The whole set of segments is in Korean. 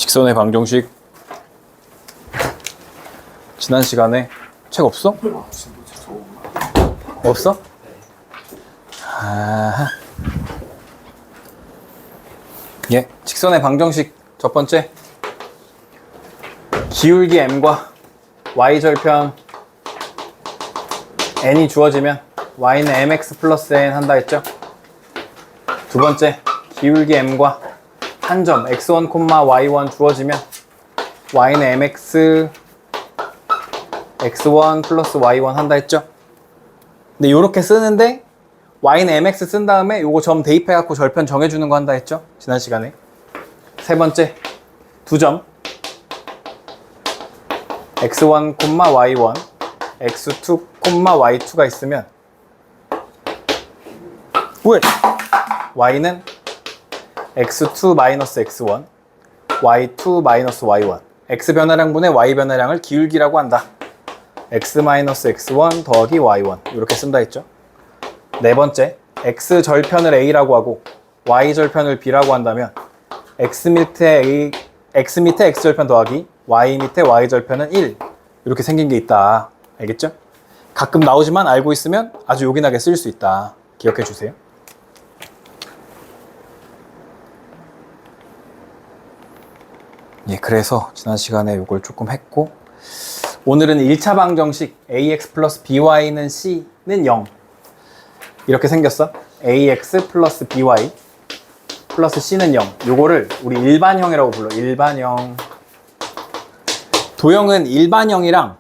직선의 방정식. 지난 시간에 책 없어? 없어? 아하. 예, 직선의 방정식 첫 번째. 기울기 m과 y절편 n이 주어지면 y는 mx 플러스 n 한다 했죠? 두 번째, 기울기 m과 한 점 x1, y1 주어지면 y는 mx x1 플러스 y1 한다 했죠? 근데 이렇게 쓰는데 y는 mx 쓴 다음에 요거 점 대입해갖고 절편 정해주는 거 한다 했죠? 지난 시간에. 세 번째, 두 점 x1, y1 x2, y2가 있으면 왜? y는 x2 마이너스 x1 y2 마이너스 y1 x 변화량분의 y 변화량을 기울기라고 한다. x 마이너스 x1 더하기 y1 이렇게 쓴다 했죠. 네 번째, x 절편을 a라고 하고 y 절편을 b라고 한다면 x 밑에 x 절편 더하기 y 밑에 y 절편은 1 이렇게 생긴 게 있다. 알겠죠? 가끔 나오지만 알고 있으면 아주 요긴하게 쓸 수 있다. 기억해 주세요. 예, 그래서 지난 시간에 이걸 조금 했고, 오늘은 1차 방정식 ax 플러스 by는 c는 0 이렇게 생겼어. ax 플러스 by 플러스 c는 0. 요거를 우리 일반형이라고 불러. 일반형. 도형은 일반형이랑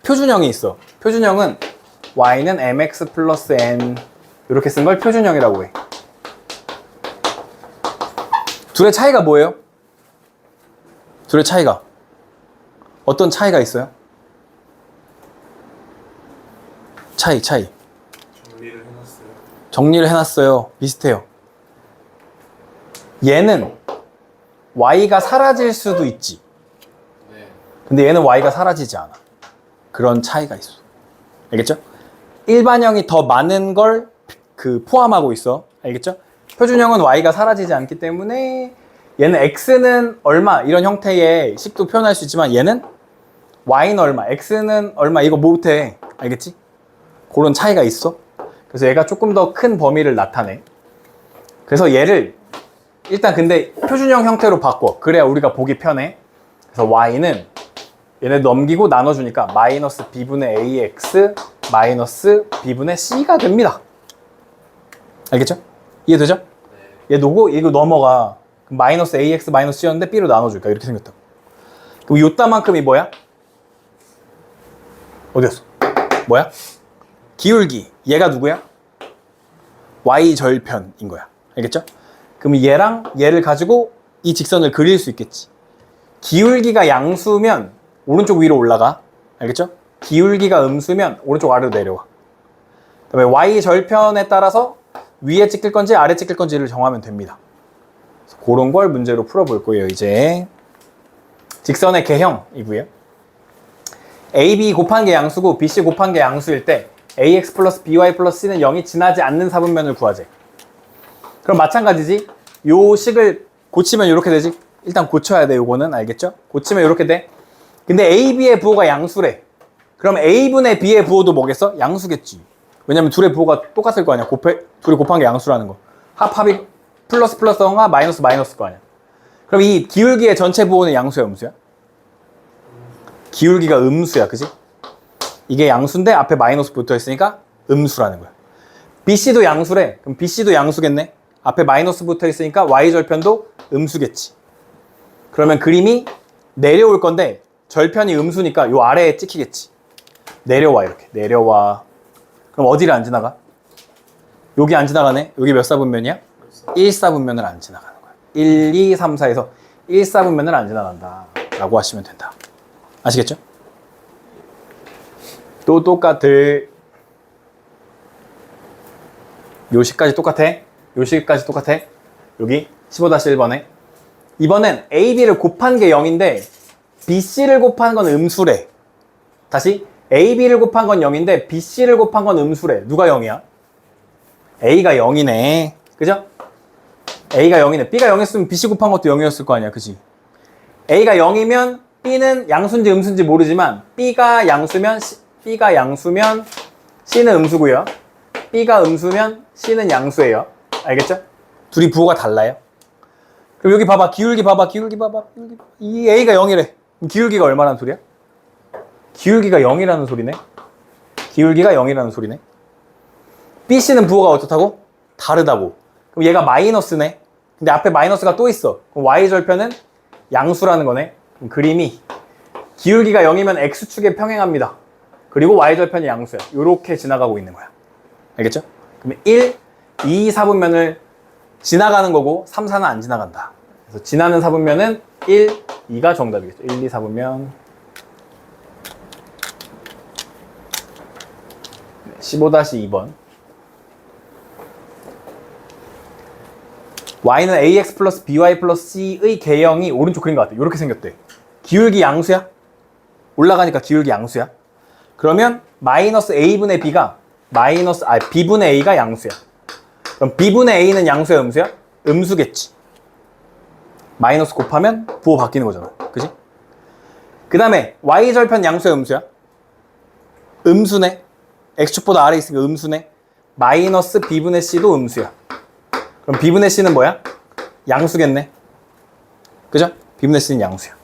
표준형이 있어. 표준형은 y는 mx 플러스 n 이렇게 쓴 걸 표준형이라고 해. 둘의 차이가 뭐예요? 둘의 차이가 어떤 차이가 있어요? 차이 정리를 해놨어요. 비슷해요. 얘는 y가 사라질 수도 있지. 근데 얘는 y가 사라지지 않아. 그런 차이가 있어. 알겠죠? 일반형이 더 많은 걸 포함하고 있어. 알겠죠? 표준형은 y가 사라지지 않기 때문에 얘는 x는 얼마 이런 형태의 식도 표현할 수 있지만 얘는 y는 얼마, x는 얼마 이거 못해. 알겠지? 그런 차이가 있어. 그래서 얘가 조금 더 큰 범위를 나타내. 그래서 얘를 일단 근데 표준형 형태로 바꿔. 그래야 우리가 보기 편해. 그래서 y는 얘네 넘기고 나눠주니까 마이너스 b분의 ax 마이너스 b분의 c가 됩니다. 알겠죠? 이해되죠? 네. 얘 놓고 이거 넘어가. 그럼 마이너스 ax 마이너스 c였는데 b로 나눠줄까? 이렇게 생겼다. 그럼 요따만큼이 뭐야? 어디였어? 뭐야? 기울기. 얘가 누구야? y 절편인 거야. 알겠죠? 그럼 얘랑 얘를 가지고 이 직선을 그릴 수 있겠지. 기울기가 양수면 오른쪽 위로 올라가. 알겠죠? 기울기가 음수면 오른쪽 아래로 내려와. 그다음에 y 절편에 따라서 위에 찍힐 건지 아래 찍힐 건지를 정하면 됩니다. 그런 걸 문제로 풀어볼 거예요. 이제 직선의 개형이고요. AB 곱한 게 양수고 BC 곱한 게 양수일 때 AX 플러스 BY 플러스 C는 0이 지나지 않는 사분면을 구하재. 그럼 마찬가지지. 요 식을 고치면 이렇게 되지. 일단 고쳐야 돼. 요거는 알겠죠? 고치면 이렇게 돼. 근데 AB의 부호가 양수래. 그럼 A분의 B의 부호도 뭐겠어? 양수겠지. 왜냐면 둘의 부호가 똑같을 거 아니야. 둘이 곱한 게 양수라는 거. 합이 플러스 플러스가 마이너스 마이너스 거 아니야. 그럼 이 기울기의 전체 부호는 양수야, 음수야? 기울기가 음수야, 그지? 이게 양수인데 앞에 마이너스 붙어 있으니까 음수라는 거야. BC도 양수래. 그럼 BC도 양수겠네. 앞에 마이너스 붙어 있으니까 Y절편도 음수겠지. 그러면 그림이 내려올 건데 절편이 음수니까 요 아래에 찍히겠지. 내려와, 이렇게. 내려와. 그럼 어디를 안 지나가? 여기 안 지나가네? 여기 몇 사분면이야? 1사분면을 안 지나가는 거야. 1, 2, 3, 4에서 1사분면을 안 지나간다 라고 하시면 된다. 아시겠죠? 또 똑같을. 요 식까지 똑같아. 요 식까지 똑같아. 여기 15-1번에 이번엔 AB를 곱한 게 0인데 BC를 곱한 건 음수래. 다시 AB를 곱한 건 0인데 BC를 곱한 건 음수래. 누가 0이야? A가 0이네. 그죠? A가 0이네. B가 0이었으면 BC 곱한 것도 0이었을 거 아니야. 그지? A가 0이면 B는 양수인지 음수인지 모르지만 B가 양수면 C는 음수고요. B가 음수면 C는 양수예요. 알겠죠? 둘이 부호가 달라요. 그럼 여기 봐봐. 기울기 봐봐. 이 A가 0이래. 그럼 기울기가 얼마라는 소리야? 기울기가 0이라는 소리네. 기울기가 0이라는 소리네. BC는 부호가 어떻다고? 다르다고. 그럼 얘가 마이너스네. 근데 앞에 마이너스가 또 있어. 그럼 Y절편은 양수라는 거네. 그럼 그림이 기울기가 0이면 X축에 평행합니다. 그리고 Y절편이 양수야. 이렇게 지나가고 있는 거야. 알겠죠? 그러면 1, 2, 4분면을 지나가는 거고 3, 4는 안 지나간다. 그래서 지나는 4분면은 1, 2가 정답이겠죠. 1, 2, 4분면 15-2번. y는 ax 플러스 by 플러스 c의 개형이 오른쪽 그린 것 같아. 이렇게 생겼대. 기울기 양수야? 올라가니까 기울기 양수야? 그러면 마이너스 a분의 b가 b분의 a가 양수야. 그럼 b분의 a는 양수야, 음수야? 음수겠지. 마이너스 곱하면 부호 바뀌는 거잖아. 그지? 그 다음에 y절편 양수야, 음수야? 음수네. x축보다 아래 있으니까 음수네. 마이너스 b분의 c도 음수야. 그럼 b분의 c는 뭐야? 양수겠네. 그죠? b분의 c는 양수야.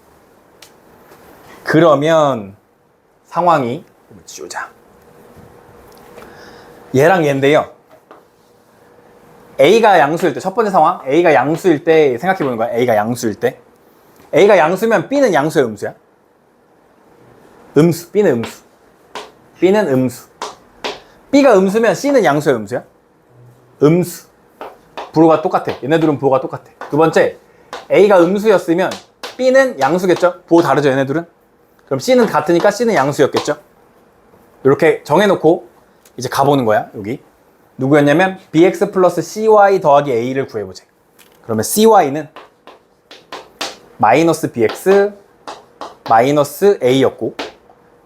그러면 상황이 지우자. 얘랑 얘인데요. A가 양수일 때, 첫 번째 상황, A가 양수일 때 생각해보는 거야. A가 양수일 때. A가 양수면 B는 양수야, 음수야? 음수. B는 음수. B는 음수. B가 음수면 C는 양수야, 음수야? 음수. 부호가 똑같아. 얘네들은 부호가 똑같아. 두 번째, A가 음수였으면 B는 양수겠죠? 부호 다르죠, 얘네들은? 그럼 C는 같으니까 C는 양수였겠죠? 이렇게 정해놓고 이제 가보는 거야, 여기. 누구였냐면 bx 플러스 cy 더하기 a를 구해보자. 그러면 cy는 마이너스 bx 마이너스 a였고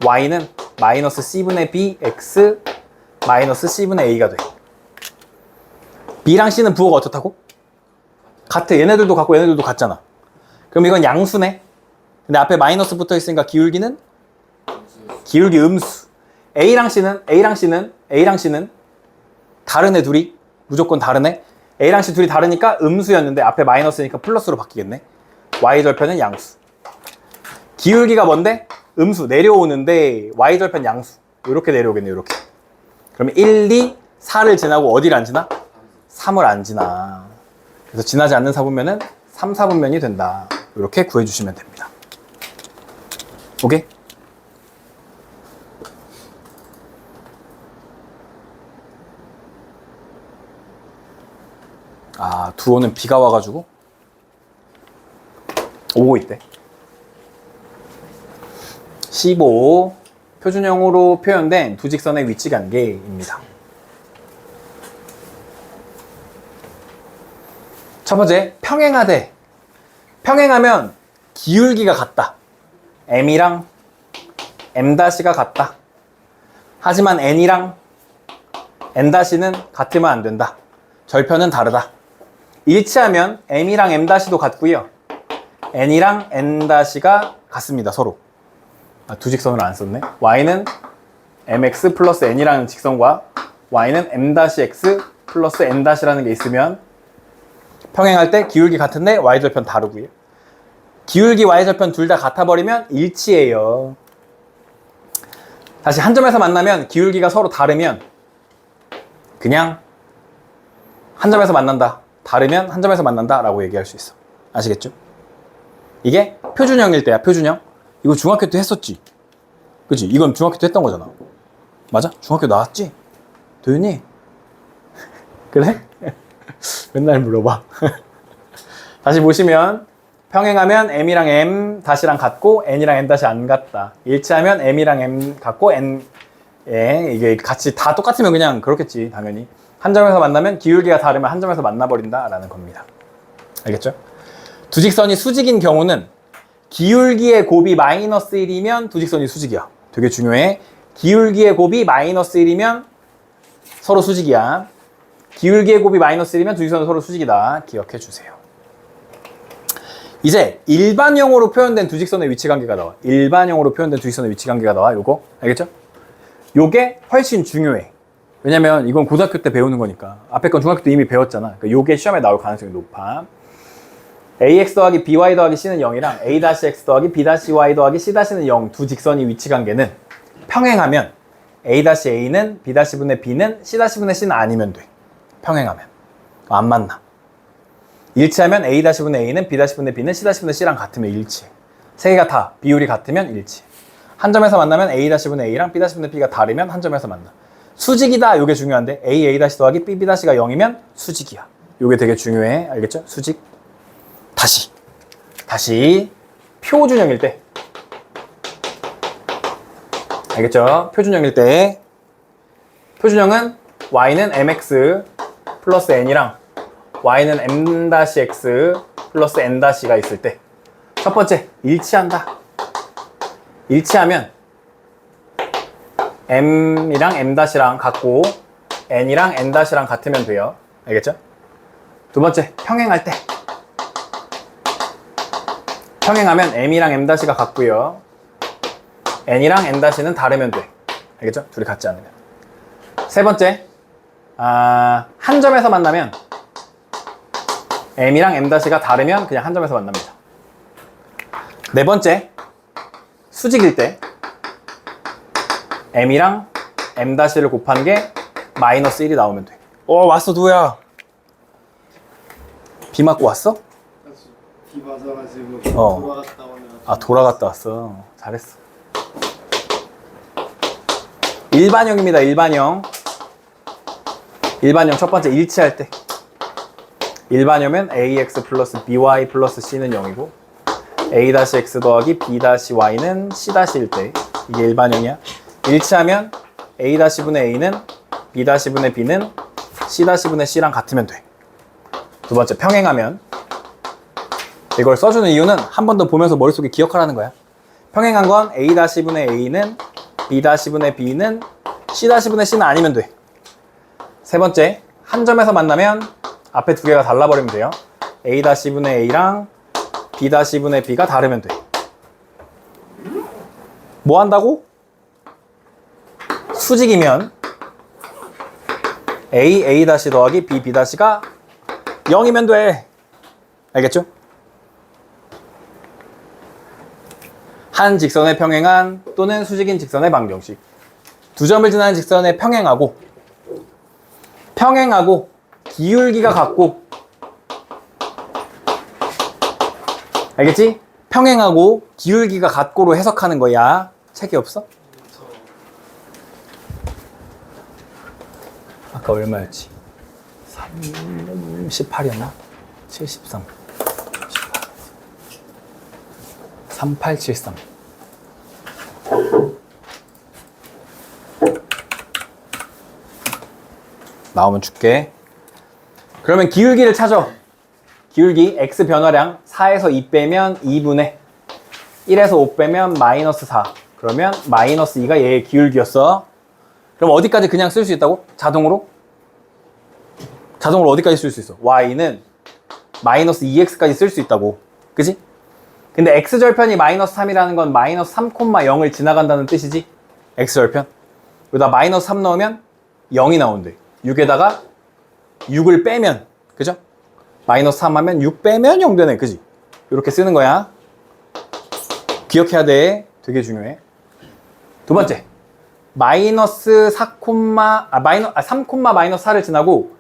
y는 마이너스 c분의 bx 마이너스 c분의 a가 돼. b랑 c는 부호가 어떻다고? 같아. 얘네들도 같고 얘네들도 같잖아. 그럼 이건 양수네. 근데 앞에 마이너스 붙어 있으니까 기울기는 기울기 음수. A랑 C는 다르네, 둘이. 무조건 다르네. A랑 C 둘이 다르니까 음수였는데 앞에 마이너스니까 플러스로 바뀌겠네. Y절편은 양수. 기울기가 뭔데? 음수. 내려오는데 Y절편 양수. 이렇게 내려오겠네, 이렇게. 그러면 1, 2, 4를 지나고 어디를 안 지나? 3을 안 지나. 그래서 지나지 않는 4분면은 3, 4분면이 된다. 이렇게 구해주시면 됩니다. 오케이? 아, 두호는 비가 와가지고 오고 있대. 15 표준형으로 표현된 두 직선의 위치 관계입니다. 첫 번째, 평행하되. 평행하면 기울기가 같다. m이랑 m''가 같다. 하지만 n이랑 n''는 같으면 안 된다. 절편은 다르다. 일치하면 m이랑 m''도 같고요. n이랑 n''가 같습니다, 서로. 아, 두 직선을 안 썼네. y는 mx 플러스 n이라는 직선과 y는 m'(x) 플러스 n'(라는 게 있으면 평행할 때 기울기 같은데 y절편 다르고요. 기울기 y절편 둘 다 같아버리면 일치해요. 다시 한 점에서 만나면 기울기가 서로 다르면 그냥 한 점에서 만난다. 다르면 한 점에서 만난다 라고 얘기할 수 있어. 아시겠죠? 이게 표준형일 때야, 표준형. 이거 중학교 때 했었지. 그치? 이건 중학교 때 했던 거잖아. 맞아? 중학교 나왔지? 도윤이? 그래? 맨날 물어봐. 다시 보시면 평행하면 m이랑 m 다시랑 같고 n이랑 n 다시 안 같다. 일치하면 m이랑 m 같고 n 이게 같이 다 똑같으면 그냥 그렇겠지, 당연히. 한 점에서 만나면 기울기가 다르면 한 점에서 만나버린다 라는 겁니다. 알겠죠? 두 직선이 수직인 경우는 기울기의 곱이 마이너스 1이면 두 직선이 수직이야. 되게 중요해. 기울기의 곱이 마이너스 1이면 서로 수직이야. 기울기의 곱이 마이너스 1이면 두 직선은 서로 수직이다. 기억해 주세요. 이제 일반형으로 표현된 두 직선의 위치 관계가 나와. 일반형으로 표현된 두 직선의 위치 관계가 나와. 요거 알겠죠? 요게 훨씬 중요해. 왜냐면 이건 고등학교 때 배우는 거니까. 앞에 건 중학교 때 이미 배웠잖아. 그러니까 요게 시험에 나올 가능성이 높아. ax 더하기 by 더하기 c는 0이랑 a-x 더하기 b-y 더하기 c-는 0 두 직선이 위치 관계는 평행하면 a-a는 b-분의 b는 c-분의 c는 아니면 돼. 평행하면. 안 만나. 일치하면 a-분의 a는 b-분의 b는 c-분의 c랑 같으면 일치해. 세 개가 다 비율이 같으면 일치해. 한 점에서 만나면 a-분의 a랑 b-분의 b가 다르면 한 점에서 만나. 수직이다. 요게 중요한데 a 더하기 b-가 0이면 수직이야. 요게 되게 중요해. 알겠죠? 수직. 다시 표준형일 때. 알겠죠? 표준형일 때. 표준형은 y는 mx 플러스 n이랑 y는 m-x 플러스 n-가 있을 때. 첫 번째, 일치한다. 일치하면 m이랑 m-랑 같고 n이랑 n-랑 같으면 돼요. 알겠죠? 두 번째, 평행할 때. 평행하면 m이랑 m-가 같고요. n이랑 n-는 다르면 돼. 알겠죠? 둘이 같지 않으면. 세 번째, 한 점에서 만나면 m이랑 m-가 다르면 그냥 한 점에서 만납니다. 네 번째, 수직일 때 m이랑 m-를 곱한 게 마이너스 1이 나오면 돼. 왔어 누구야? 비 맞고 왔어? 비 맞아가지고 돌아갔다 오면 돌아갔다 왔어. 잘했어. 일반형입니다. 일반형 첫 번째 일치할 때. 일반형은 ax 플러스 by 플러스 c는 0이고 a-x 더하기 b-y는 c-일 때. 이게 일반형이야. 일치하면 a-분의 a는 b-분의 b는 c-분의 c랑 같으면 돼. 두 번째, 평행하면 이걸 써주는 이유는 한 번 더 보면서 머릿속에 기억하라는 거야. 평행한 건 a-분의 a는 b-분의 b는 c-분의 c는 아니면 돼. 세 번째, 한 점에서 만나면 앞에 두 개가 달라버리면 돼요. a-분의 a랑 b-분의 b가 다르면 돼. 뭐 한다고? 수직이면 a 더하기 b-가 0이면 돼. 알겠죠? 한 직선의 평행한 또는 수직인 직선의 방정식. 두 점을 지나는 직선의 평행하고 기울기가 같고, 알겠지? 평행하고 기울기가 같고로 해석하는 거야. 책이 없어? 아까 얼마였지? 38이었나? 73 3873 나오면 줄게. 그러면 기울기를 찾아. 기울기 x 변화량 4에서 2 빼면 2분의 1에서 5 빼면 마이너스 4. 그러면 마이너스 2가 얘의 기울기였어. 그럼 어디까지 그냥 쓸 수 있다고? 자동으로 어디까지 쓸 수 있어? y는 마이너스 2x까지 쓸 수 있다고. 그지? 근데 x절편이 마이너스 3이라는 건 마이너스 3,0을 지나간다는 뜻이지? x절편. 여기다 마이너스 3 넣으면 0이 나온대. 6에다가 6을 빼면, 그죠? 마이너스 3 하면 6 빼면 0 되네. 그지? 이렇게 쓰는 거야. 기억해야 돼. 되게 중요해. 두 번째, 마이너스 3, 마이너스 4를 지나고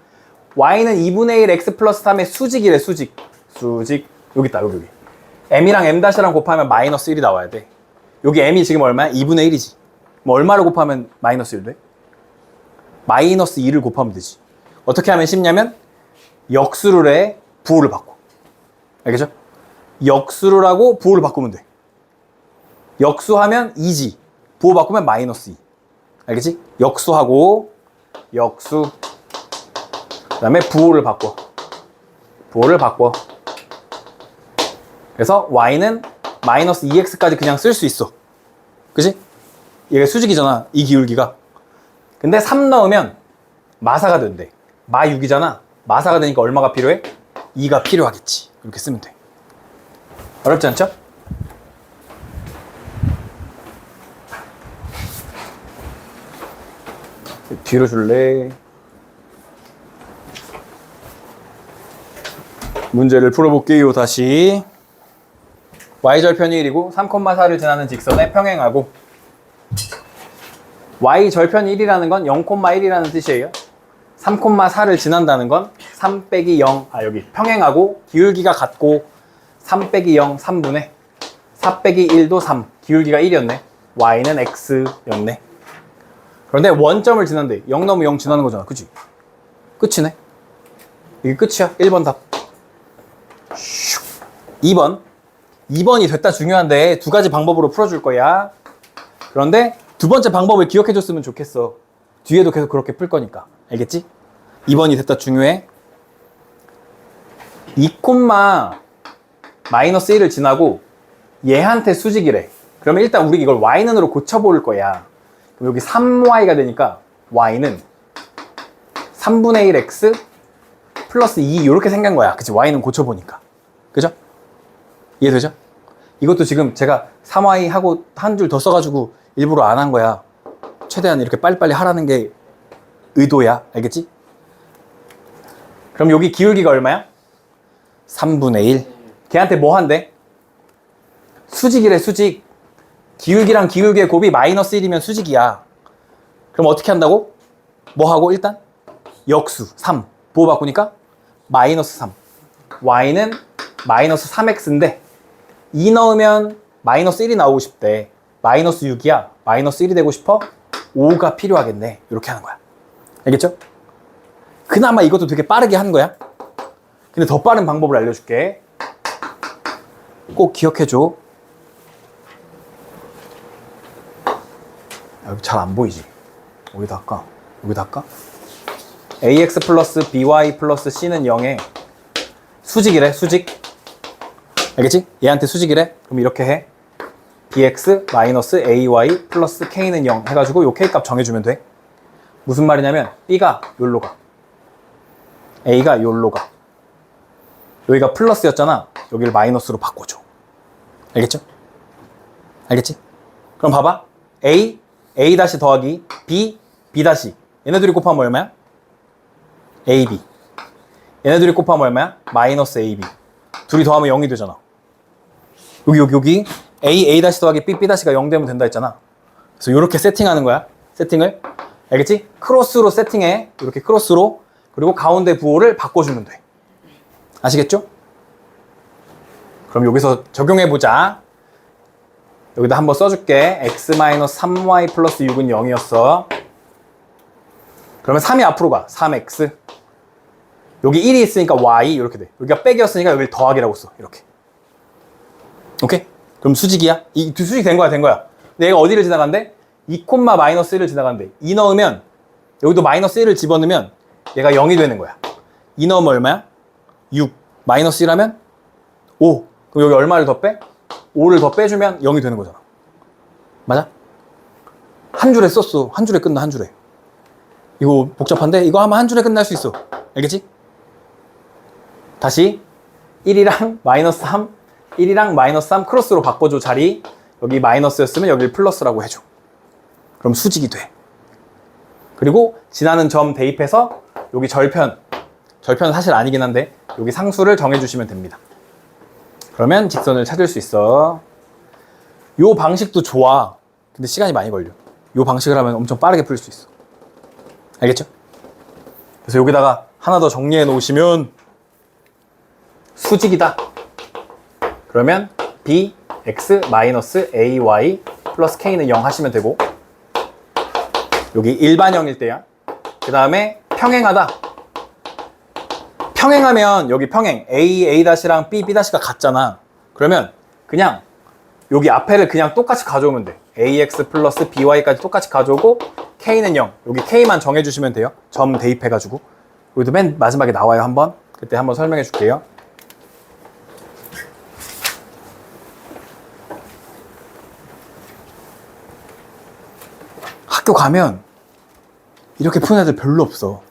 y는 2분의 1 x 플러스 3의 수직이래. 수직. 여기 있다. 여기. m이랑 m-랑 곱하면 마이너스 1이 나와야 돼. 여기 m이 지금 얼마야? 2분의 1이지. 뭐 얼마를 곱하면 마이너스 1 돼? 마이너스 2를 곱하면 되지. 어떻게 하면 쉽냐면 역수를 해, 부호를 바꿔. 알겠죠? 역수를 하고 부호를 바꾸면 돼. 역수하면 2지. 부호 바꾸면 마이너스 2. 알겠지? 역수하고 역수. 그 다음에 부호를 바꿔. 그래서 y는 마이너스 2x까지 그냥 쓸 수 있어. 그치? 얘가 수직이잖아. 이 기울기가. 근데 3 넣으면 마사가 된대. 마 6이잖아. 마사가 되니까 얼마가 필요해? 2가 필요하겠지. 이렇게 쓰면 돼. 어렵지 않죠? 뒤로 줄래? 문제를 풀어볼게요. 다시 y절편이 1이고 3,4를 지나는 직선에 평행하고 y절편이 1이라는 건 0,1이라는 뜻이에요. 3,4를 지난다는 건 3 빼기 0, 여기 평행하고 기울기가 같고 3 빼기 0, 3분의 4 빼기 1도 3, 기울기가 1이었네. y는 x였네. 그런데 원점을 지난대. 0 넘으면 0 지나는 거잖아. 그치? 끝이네. 이게 끝이야. 1번 답. 2번. 2번이 됐다 중요한데 두 가지 방법으로 풀어줄 거야. 그런데 두 번째 방법을 기억해줬으면 좋겠어. 뒤에도 계속 그렇게 풀 거니까. 알겠지? 2번이 됐다 중요해. 2, 마이너스 1을 지나고 얘한테 수직이래. 그러면 일단 우리 이걸 y는으로 고쳐볼 거야. 그럼 여기 3y가 되니까 y는 3분의 1x 플러스 2 이렇게 생긴 거야. 그치? y는 고쳐보니까. 그죠? 이해되죠? 이것도 지금 제가 3y 하고 한 줄 더 써가지고 일부러 안 한 거야. 최대한 이렇게 빨리빨리 하라는 게 의도야. 알겠지? 그럼 여기 기울기가 얼마야? 3분의 1. 걔한테 뭐 한대? 수직이래, 수직. 기울기랑 기울기의 곱이 마이너스 1이면 수직이야. 그럼 어떻게 한다고? 뭐 하고 일단? 역수 3. 부호 바꾸니까 마이너스 3. y는 마이너스 3x인데 2 넣으면 마이너스 1이 나오고 싶대. 마이너스 6이야. 마이너스 1이 되고 싶어? 5가 필요하겠네. 이렇게 하는 거야. 알겠죠? 그나마 이것도 되게 빠르게 한 거야. 근데 더 빠른 방법을 알려줄게. 꼭 기억해줘. 여기 잘 안 보이지? 여기다 할까? 여기다 할까? ax 플러스 by 플러스 c는 0에 수직이래, 수직. 알겠지? 얘한테 수직이래? 그럼 이렇게 해. bx 마이너스 ay 플러스 k는 0 해가지고 요 k 값 정해주면 돼. 무슨 말이냐면 b가 요로 가. a가 요로 가. 여기가 플러스였잖아. 여기를 마이너스로 바꿔줘. 알겠죠? 알겠지? 그럼 봐봐. a 다시 더하기 b 다시. 얘네들이 곱하면 얼마야? ab. 얘네들이 곱하면 얼마야? 마이너스 ab. 둘이 더하면 0이 되잖아. 여기 a 다시 더하기 b 다시가 0 되면 된다 했잖아. 그래서 이렇게 세팅하는 거야. 세팅을. 알겠지? 크로스로 세팅해. 이렇게 크로스로. 그리고 가운데 부호를 바꿔주면 돼. 아시겠죠? 그럼 여기서 적용해보자. 여기다 한번 써줄게. x-3y 플러스 6은 0이었어. 그러면 3이 앞으로 가. 3x. 여기 1이 있으니까 y 이렇게 돼. 여기가 빼기였으니까 여기 더하기라고 써. 이렇게. 오케이? 그럼 수직이야? 이 두 수직 된 거야, 된 거야. 근데 얘가 어디를 지나간대? 2, 마이너스 1을 지나간대. 2 넣으면 여기도 마이너스 1을 집어넣으면 얘가 0이 되는 거야. 2 넣으면 얼마야? 6. 마이너스 1 하면 5. 그럼 여기 얼마를 더 빼? 5를 더 빼주면 0이 되는 거잖아. 맞아? 한 줄에 썼어. 한 줄에 끝나, 한 줄에. 이거 복잡한데? 이거 하면 한 줄에 끝날 수 있어. 알겠지? 다시 1이랑 마이너스 3, 1이랑 마이너스 3 크로스로 바꿔줘, 자리. 여기 마이너스였으면 여기를 플러스라고 해줘. 그럼 수직이 돼. 그리고 지나는 점 대입해서 여기 절편은 사실 아니긴 한데 여기 상수를 정해주시면 됩니다. 그러면 직선을 찾을 수 있어. 요 방식도 좋아. 근데 시간이 많이 걸려. 요 방식을 하면 엄청 빠르게 풀 수 있어. 알겠죠? 그래서 여기다가 하나 더 정리해 놓으시면 수직이다. 그러면 bx-ay 플러스 k는 0 하시면 되고, 여기 일반형일 때야. 그 다음에 평행하다. 평행하면 여기 평행 a-랑 b-가 같잖아. 그러면 그냥 여기 앞에를 그냥 똑같이 가져오면 돼. ax 플러스 by까지 똑같이 가져오고 k는 0. 여기 k만 정해주시면 돼요. 점 대입해가지고. 여기도 맨 마지막에 나와요, 한번. 그때 한번 설명해 줄게요. 학교 가면 이렇게 푸는 애들 별로 없어.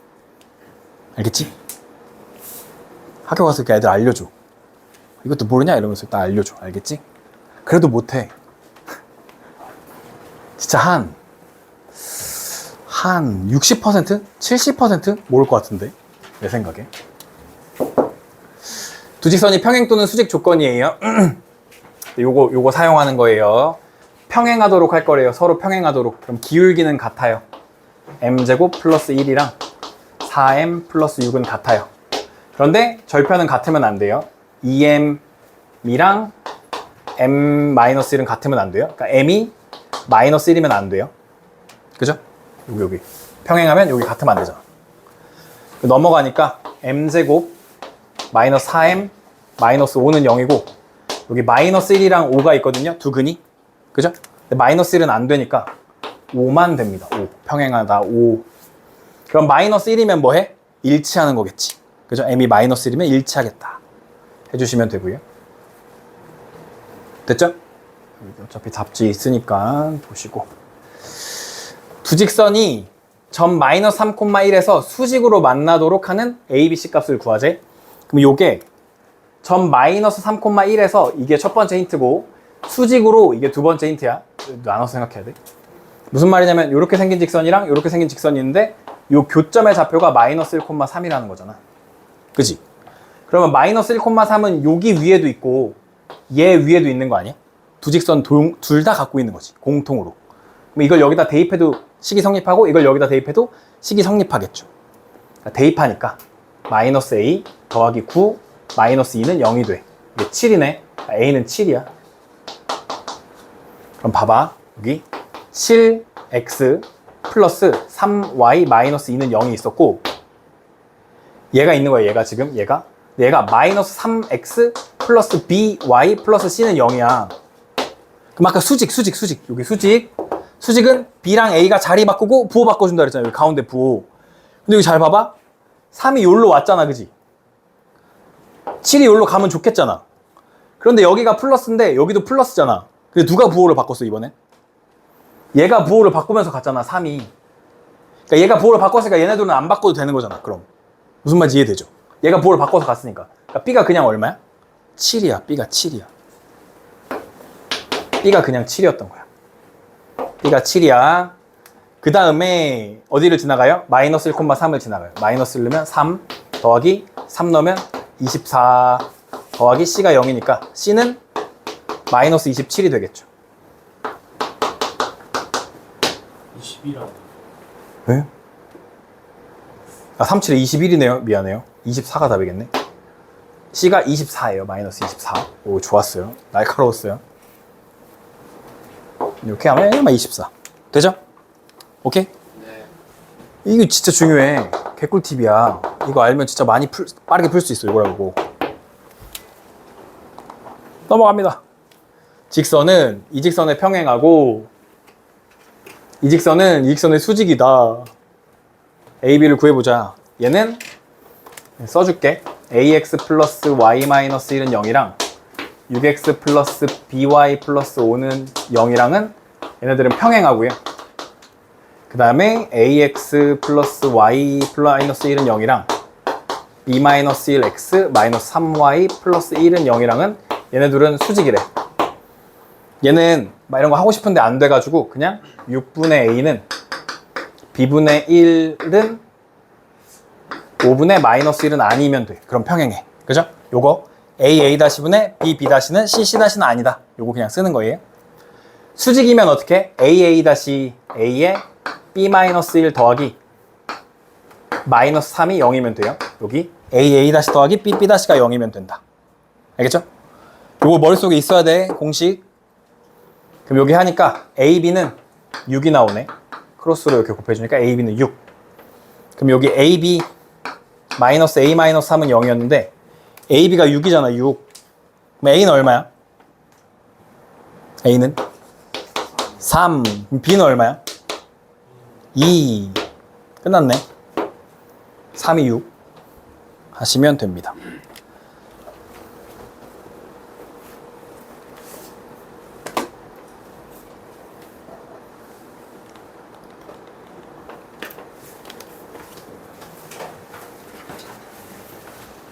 알겠지? 학교 가서 이렇게 애들 알려줘. 이것도 모르냐? 이러면서 딱 알려줘. 알겠지? 그래도 못해. 진짜 한 60%? 70% 모를 것 같은데 내 생각에. 두 직선이 평행 또는 수직 조건이에요. 요거 사용하는 거예요. 평행하도록 할 거래요. 서로 평행하도록. 그럼 기울기는 같아요. m제곱 플러스 1이랑 4m 플러스 6은 같아요. 그런데 절편은 같으면 안 돼요. 2m이랑 m-1은 같으면 안 돼요. 그러니까 m이 마이너스 1이면 안 돼요. 그죠? 여기 평행하면 여기 같으면 안 되잖아. 넘어가니까 m제곱 마이너스 4m 마이너스 5는 0이고 여기 마이너스 1이랑 5가 있거든요. 두 근이. 그죠? 근데 마이너스 1은 안 되니까 5만 됩니다. 5. 평행하다 5. 그럼 마이너스 1이면 뭐 해? 일치하는 거겠지. 그죠? m이 마이너스 1이면 일치하겠다. 해주시면 되고요. 됐죠? 어차피 답지 있으니까 보시고. 두 직선이 점 마이너스 3,1에서 수직으로 만나도록 하는 A, B, C 값을 구하재. 그럼 요게 점 마이너스 3,1에서 이게 첫 번째 힌트고 수직으로 이게 두 번째 힌트야. 나눠서 생각해야 돼. 무슨 말이냐면 이렇게 생긴 직선이랑 이렇게 생긴 직선이 있는데 요 교점의 좌표가 마이너스 1,3이라는 거잖아. 그지? 그러면 마이너스 1,3은 여기 위에도 있고 얘 위에도 있는 거 아니야? 두 직선 둘 다 갖고 있는 거지. 공통으로. 그럼 이걸 여기다 대입해도 식이 성립하고 이걸 여기다 대입해도 식이 성립하겠죠. 그러니까 대입하니까 마이너스 A 더하기 9 마이너스 2는 0이 돼. 이게 7이네. A는 7이야. 그럼 봐봐. 여기 7x 플러스 3y 마이너스 2는 0이 있었고 얘가 있는 거야. 얘가 지금 얘가 마이너스 3x 플러스 by 플러스 c는 0이야. 그럼 아까 수직 여기 수직은 b랑 a가 자리 바꾸고 부호 바꿔준다 그랬잖아. 여기 가운데 부호. 근데 여기 잘 봐봐. 3이 여기로 왔잖아. 그지? 7이 여기로 가면 좋겠잖아. 그런데 여기가 플러스인데 여기도 플러스잖아. 근데 누가 부호를 바꿨어 이번엔? 얘가 부호를 바꾸면서 갔잖아. 3이. 그러니까 얘가 부호를 바꿨으니까 얘네들은 안 바꿔도 되는 거잖아. 그럼 무슨 말인지 이해되죠? 얘가 부호를 바꿔서 갔으니까. 그러니까 b가 그냥 얼마야? 7이야. b가 7이야. b가 그냥 7이었던 거야. b가 7이야. 그 다음에 어디를 지나가요? 마이너스 1,3을 지나가요. 마이너스 넣으면 3 더하기 3 넣으면 24 더하기 c가 0이니까 c는 마이너스 27이 되겠죠. 21이라고. 왜? 아, 37에 21이네요. 미안해요. 24가 답이겠네. c가 24예요. 마이너스 24. 오, 좋았어요. 날카로웠어요. 이렇게 하면 24. 되죠? 오케이? 네. 이게 진짜 중요해. 개꿀팁이야. 이거 알면 진짜 많이 빠르게 풀 수 있어. 이걸 알고. 넘어갑니다. 직선은 이 직선에 평행하고 이 직선은 이 직선의 수직이다. A, B를 구해보자. 얘는 써줄게. AX 플러스 Y 마이너스 1은 0이랑 6X 플러스 BY 플러스 5는 0이랑은 얘네들은 평행하고요. 그 다음에 AX 플러스 Y 마이너스 1은 0이랑 B 마이너스 1X 마이너스 3Y 플러스 1은 0이랑은 얘네들은 수직이래. 얘는 막 이런 거 하고 싶은데 안 돼가지고 그냥 6분의 A는 B분의 1은 5분의 마이너스 1은 아니면 돼. 그럼 평행해. 그죠? 요거 A-A'분의 B-B'는 C-C'는 아니다. 요거 그냥 쓰는 거예요. 수직이면 어떻게? A-A-A에 B-1 더하기 마이너스 3이 0이면 돼요. 여기 A-A- 더하기 B-B'가 0이면 된다. 알겠죠? 요거 머릿속에 있어야 돼. 공식. 그럼 여기 하니까 A-B는 6이 나오네. 크로스로 이렇게 곱해주니까 A-B는 6. 그럼 여기 A-B 마이너스 A-3은 0이었는데 A-B가 6이잖아. 6. 그럼 A는 얼마야? A는 3. B는 얼마야? 2. 끝났네. 3이 6 하시면 됩니다.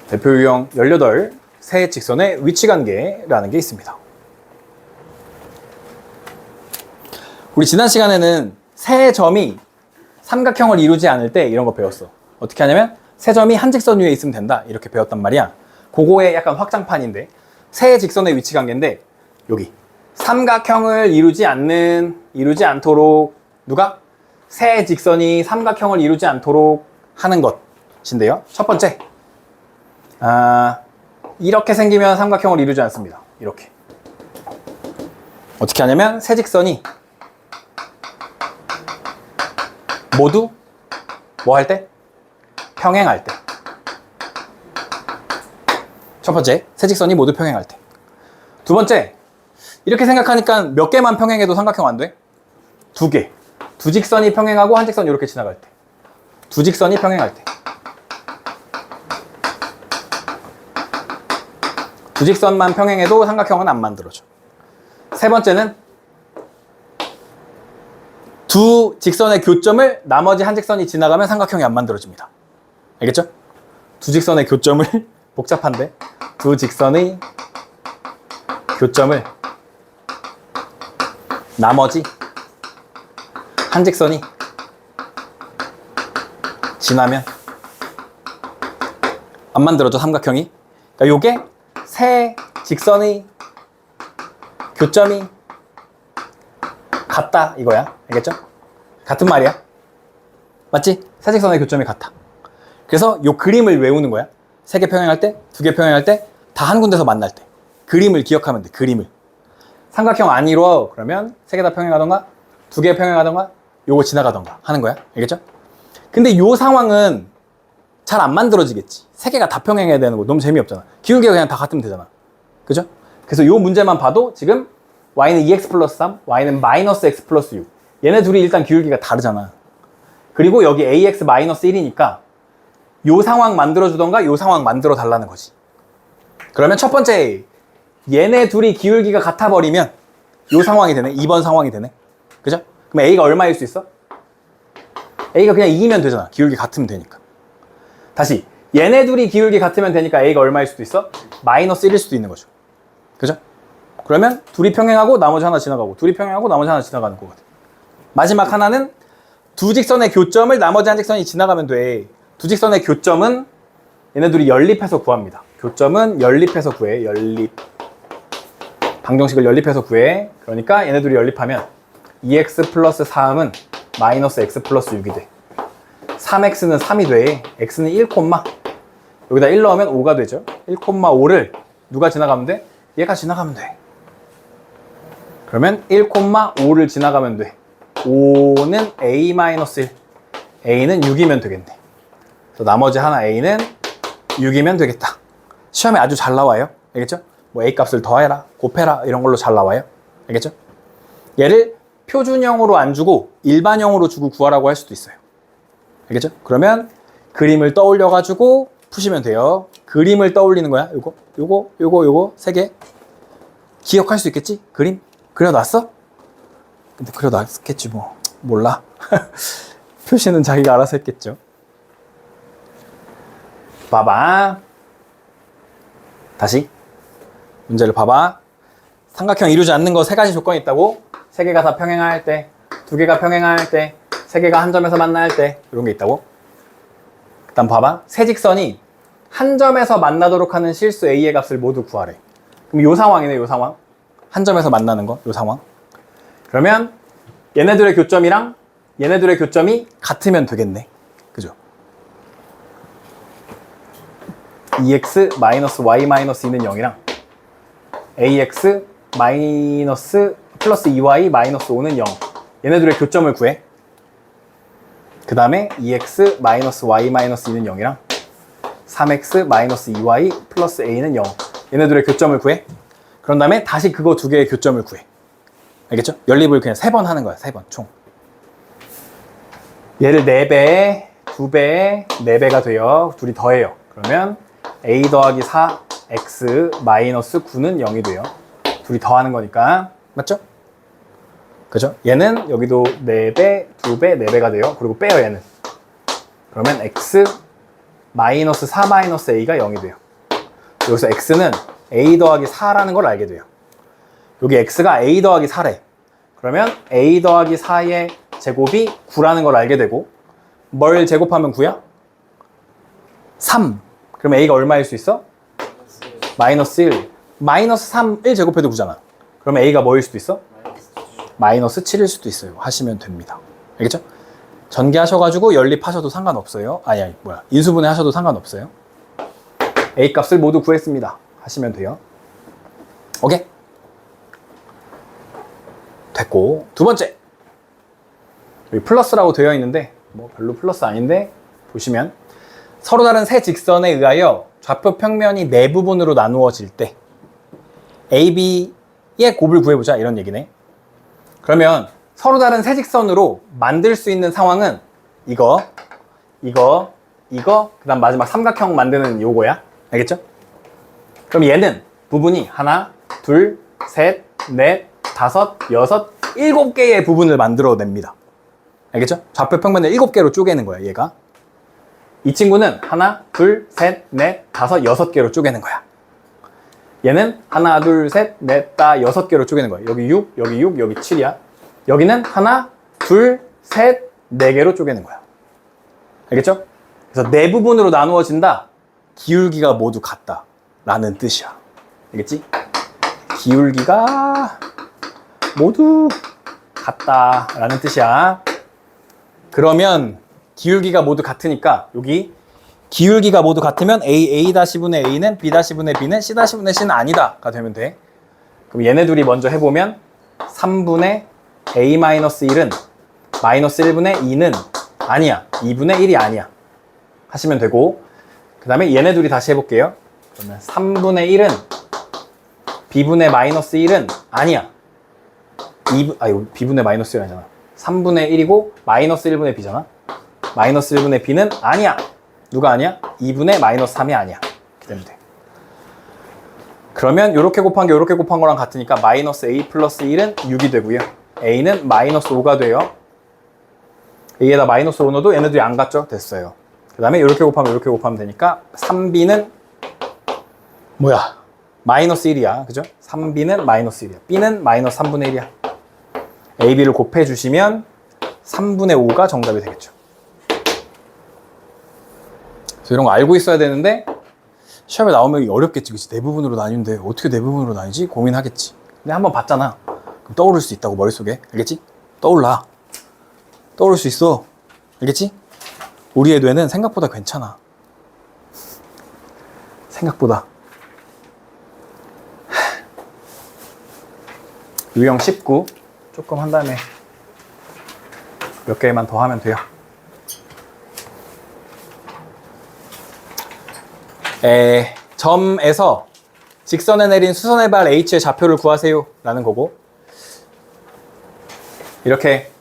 대표 유형 18 세 직선의 위치 관계라는 게 있습니다. 우리 지난 시간에는 세 점이 삼각형을 이루지 않을 때 이런 거 배웠어. 어떻게 하냐면 세 점이 한 직선 위에 있으면 된다 이렇게 배웠단 말이야. 그거의 약간 확장판인데 세 직선의 위치 관계인데 여기 삼각형을 이루지 않도록 누가? 세 직선이 삼각형을 이루지 않도록 하는 것인데요. 첫 번째, 이렇게 생기면 삼각형을 이루지 않습니다. 이렇게. 어떻게 하냐면 세 직선이 모두 뭐 할 때? 평행할 때. 첫 번째, 세 직선이 모두 평행할 때. 두 번째, 이렇게 생각하니까 몇 개만 평행해도 삼각형 안 돼? 두 개. 두 직선이 평행하고 한 직선이 이렇게 지나갈 때. 두 직선이 평행할 때. 두 직선만 평행해도 삼각형은 안 만들어져. 세 번째는 두 직선의 교점을 나머지 한 직선이 지나가면 삼각형이 안 만들어집니다. 알겠죠? 두 직선의 교점을 복잡한데 두 직선의 교점을 나머지 한 직선이 지나면 안 만들어져 삼각형이. 그러니까 요게 세 직선의 교점이 같다 이거야. 알겠죠? 같은 말이야. 맞지? 세 직선의 교점이 같아. 그래서 요 그림을 외우는 거야. 세 개 평행할 때, 두 개 평행할 때, 다 한 군데서 만날 때. 그림을 기억하면 돼. 그림을. 삼각형 안 이루어. 그러면 세 개 다 평행하던가, 두 개 평행하던가, 요거 지나가던가 하는 거야. 알겠죠? 근데 요 상황은 잘 안 만들어지겠지. 세 개가 다 평행해야 되는 거 너무 재미없잖아. 기울기가 그냥 다 같으면 되잖아. 그죠? 그래서 요 문제만 봐도 지금 y는 2x 플러스 3, y는 마이너스 x 플러스 6. 얘네 둘이 일단 기울기가 다르잖아. 그리고 여기 ax 마이너스 1이니까 요 상황 만들어주던가 요 상황 만들어 달라는 거지. 그러면 첫 번째, 얘네 둘이 기울기가 같아버리면 요 상황이 되네. 2번 상황이 되네. 그죠? 그럼 a가 얼마일 수 있어? a가 그냥 2면 되잖아. 기울기 같으면 되니까. 다시 얘네 둘이 기울기 같으면 되니까 a가 얼마일 수도 있어? 마이너스 1일 수도 있는 거죠. 그죠? 그러면 둘이 평행하고 나머지 하나 지나가고 둘이 평행하고 나머지 하나 지나가는 거거든. 마지막 하나는 두 직선의 교점을 나머지 한 직선이 지나가면 돼. 두 직선의 교점은 얘네 둘이 연립해서 구합니다. 교점은 연립해서 구해. 연립. 방정식을 연립해서 구해. 그러니까 얘네 둘이 연립하면 2x 플러스 3은 마이너스 x 플러스 6이 돼. 3x는 3이 돼. x는 1, 여기다 1 넣으면 5가 되죠. 1,5를 누가 지나가면 돼? 얘가 지나가면 돼. 그러면 1,5를 지나가면 돼. 5는 a-1. a는 6이면 되겠네. 그래서 나머지 하나 a는 6이면 되겠다. 시험에 아주 잘 나와요. 알겠죠? 뭐 a 값을 더해라, 곱해라 이런 걸로 잘 나와요. 알겠죠? 얘를 표준형으로 안 주고 일반형으로 주고 구하라고 할 수도 있어요. 알겠죠? 그러면 그림을 떠올려가지고 푸시면 돼요. 그림을 떠올리는 거야. 요거 세 개 기억할 수 있겠지? 그림 그려놨어? 근데 그려놨겠지 뭐. 몰라. 표시는 자기가 알아서 했겠죠. 봐봐. 다시 문제를 봐봐. 삼각형 이루지 않는 거 세 가지 조건이 있다고. 세 개가 다 평행할 때, 두 개가 평행할 때, 세 개가 한 점에서 만날 때 이런 게 있다고. 일단 봐봐. 세 직선이 한 점에서 만나도록 하는 실수 a의 값을 모두 구하래. 그럼 요 상황이네. 요 상황. 한 점에서 만나는 거. 요 상황. 그러면 얘네들의 교점이랑 얘네들의 교점이 같으면 되겠네. 그죠? 2x 마이너스 y 마이너스 2는 0이랑 ax 마이너스 플러스 2y 마이너스 5는 0. 얘네들의 교점을 구해. 그 다음에 2x 마이너스 y 마이너스 2는 0이랑 3x 마이너스 2y 플러스 a는 0. 얘네들의 교점을 구해. 그런 다음에 다시 그거 두 개의 교점을 구해. 알겠죠? 연립을 그냥 3번 하는 거야. 3번 총. 얘를 4배, 2배, 4배가 돼요. 둘이 더해요. 그러면 a 더하기 4 x 마이너스 9는 0이 돼요. 둘이 더하는 거니까. 맞죠? 그죠? 얘는 여기도 4배, 2배, 4배가 돼요. 그리고 빼요 얘는. 그러면 x 마이너스 4 마이너스 a가 0이 돼요. 여기서 x는 a 더하기 4라는 걸 알게 돼요. 여기 x가 a 더하기 4래. 그러면 a 더하기 4의 제곱이 9라는 걸 알게 되고, 뭘 제곱하면 9야? 3. 그럼 a가 얼마일 수 있어? 마이너스 1. 마이너스 3을 제곱해도 9잖아. 그럼 a가 뭐일 수도 있어? 마이너스 7일 수도 있어요. 하시면 됩니다. 알겠죠? 전개하셔가지고 연립하셔도 상관없어요. 인수분해 하셔도 상관없어요. a 값을 모두 구했습니다. 하시면 돼요. 오케이? 됐고, 두 번째. 여기 플러스라고 되어 있는데 뭐 별로 플러스 아닌데, 보시면 서로 다른 세 직선에 의하여 좌표 평면이 네 부분으로 나누어질 때 AB의 곱을 구해보자, 이런 얘기네. 그러면 서로 다른 세 직선으로 만들 수 있는 상황은 이거, 그 다음 마지막 삼각형 만드는 요거야. 알겠죠? 그럼 얘는 부분이 하나, 둘, 셋, 넷, 다섯, 여섯, 7개의 부분을 만들어냅니다. 알겠죠? 좌표 평면을 7개로 쪼개는 거야, 얘가. 이 친구는 하나, 둘, 셋, 넷, 다섯, 6개로 쪼개는 거야. 얘는 하나, 둘, 셋, 넷, 다 6개로 쪼개는 거야. 여기 6, 여기 6, 여기 7이야. 여기는 하나, 둘, 셋, 4개로 쪼개는 거야. 알겠죠? 그래서 네 부분으로 나누어진다. 기울기가 모두 같다 라는 뜻이야. 알겠지? 기울기가 모두 같다 라는 뜻이야. 그러면 기울기가 모두 같으니까 여기 기울기가 모두 같으면 A-A'분의 A는 B-분의 B는 C-분의 C는 아니다 가 되면 돼. 그럼 얘네 둘이 먼저 해보면 3분의 A-1은 마이너스 1분의 2는 아니야. 2분의 1이 아니야. 하시면 되고, 그 다음에 얘네 둘이 다시 해볼게요. 그러면 3분의 1은 B분의 마이너스 1은 아니야. 이거 B분의 마이너스 1 아니잖아. 3분의 1이고 마이너스 1분의 B잖아. 마이너스 1분의 B는 아니야. 누가 아니야? 2분의 마이너스 3이 아니야. 이렇게 되면 돼. 그러면 이렇게 곱한 게 이렇게 곱한 거랑 같으니까 마이너스 A 플러스 1은 6이 되고요. A는 마이너스 5가 돼요. A에다 마이너스 5 넣어도 얘네들이 안 같죠? 됐어요. 그 다음에 이렇게 곱하면 되니까 3B는 뭐야? 마이너스 1이야. 그죠? 3B는 마이너스 1이야. B는 마이너스 3분의 1이야. A, B를 곱해주시면 3분의 5가 정답이 되겠죠. 그래서 이런 거 알고 있어야 되는데 시험에 나오면 어렵겠지. 그치? 네 부분으로 나뉘는데 어떻게 네 부분으로 나뉘지? 고민하겠지. 근데 한번 봤잖아. 그럼 떠오를 수 있다고, 머릿속에. 알겠지? 떠올라. 떠오를 수 있어. 알겠지? 우리의 뇌는 생각보다 괜찮아. 생각보다. 유형 19 조금 한 다음에 몇 개만 더 하면 돼요. 점에서 직선에 내린 수선의 발 H의 좌표를 구하세요 라는 거고, 이렇게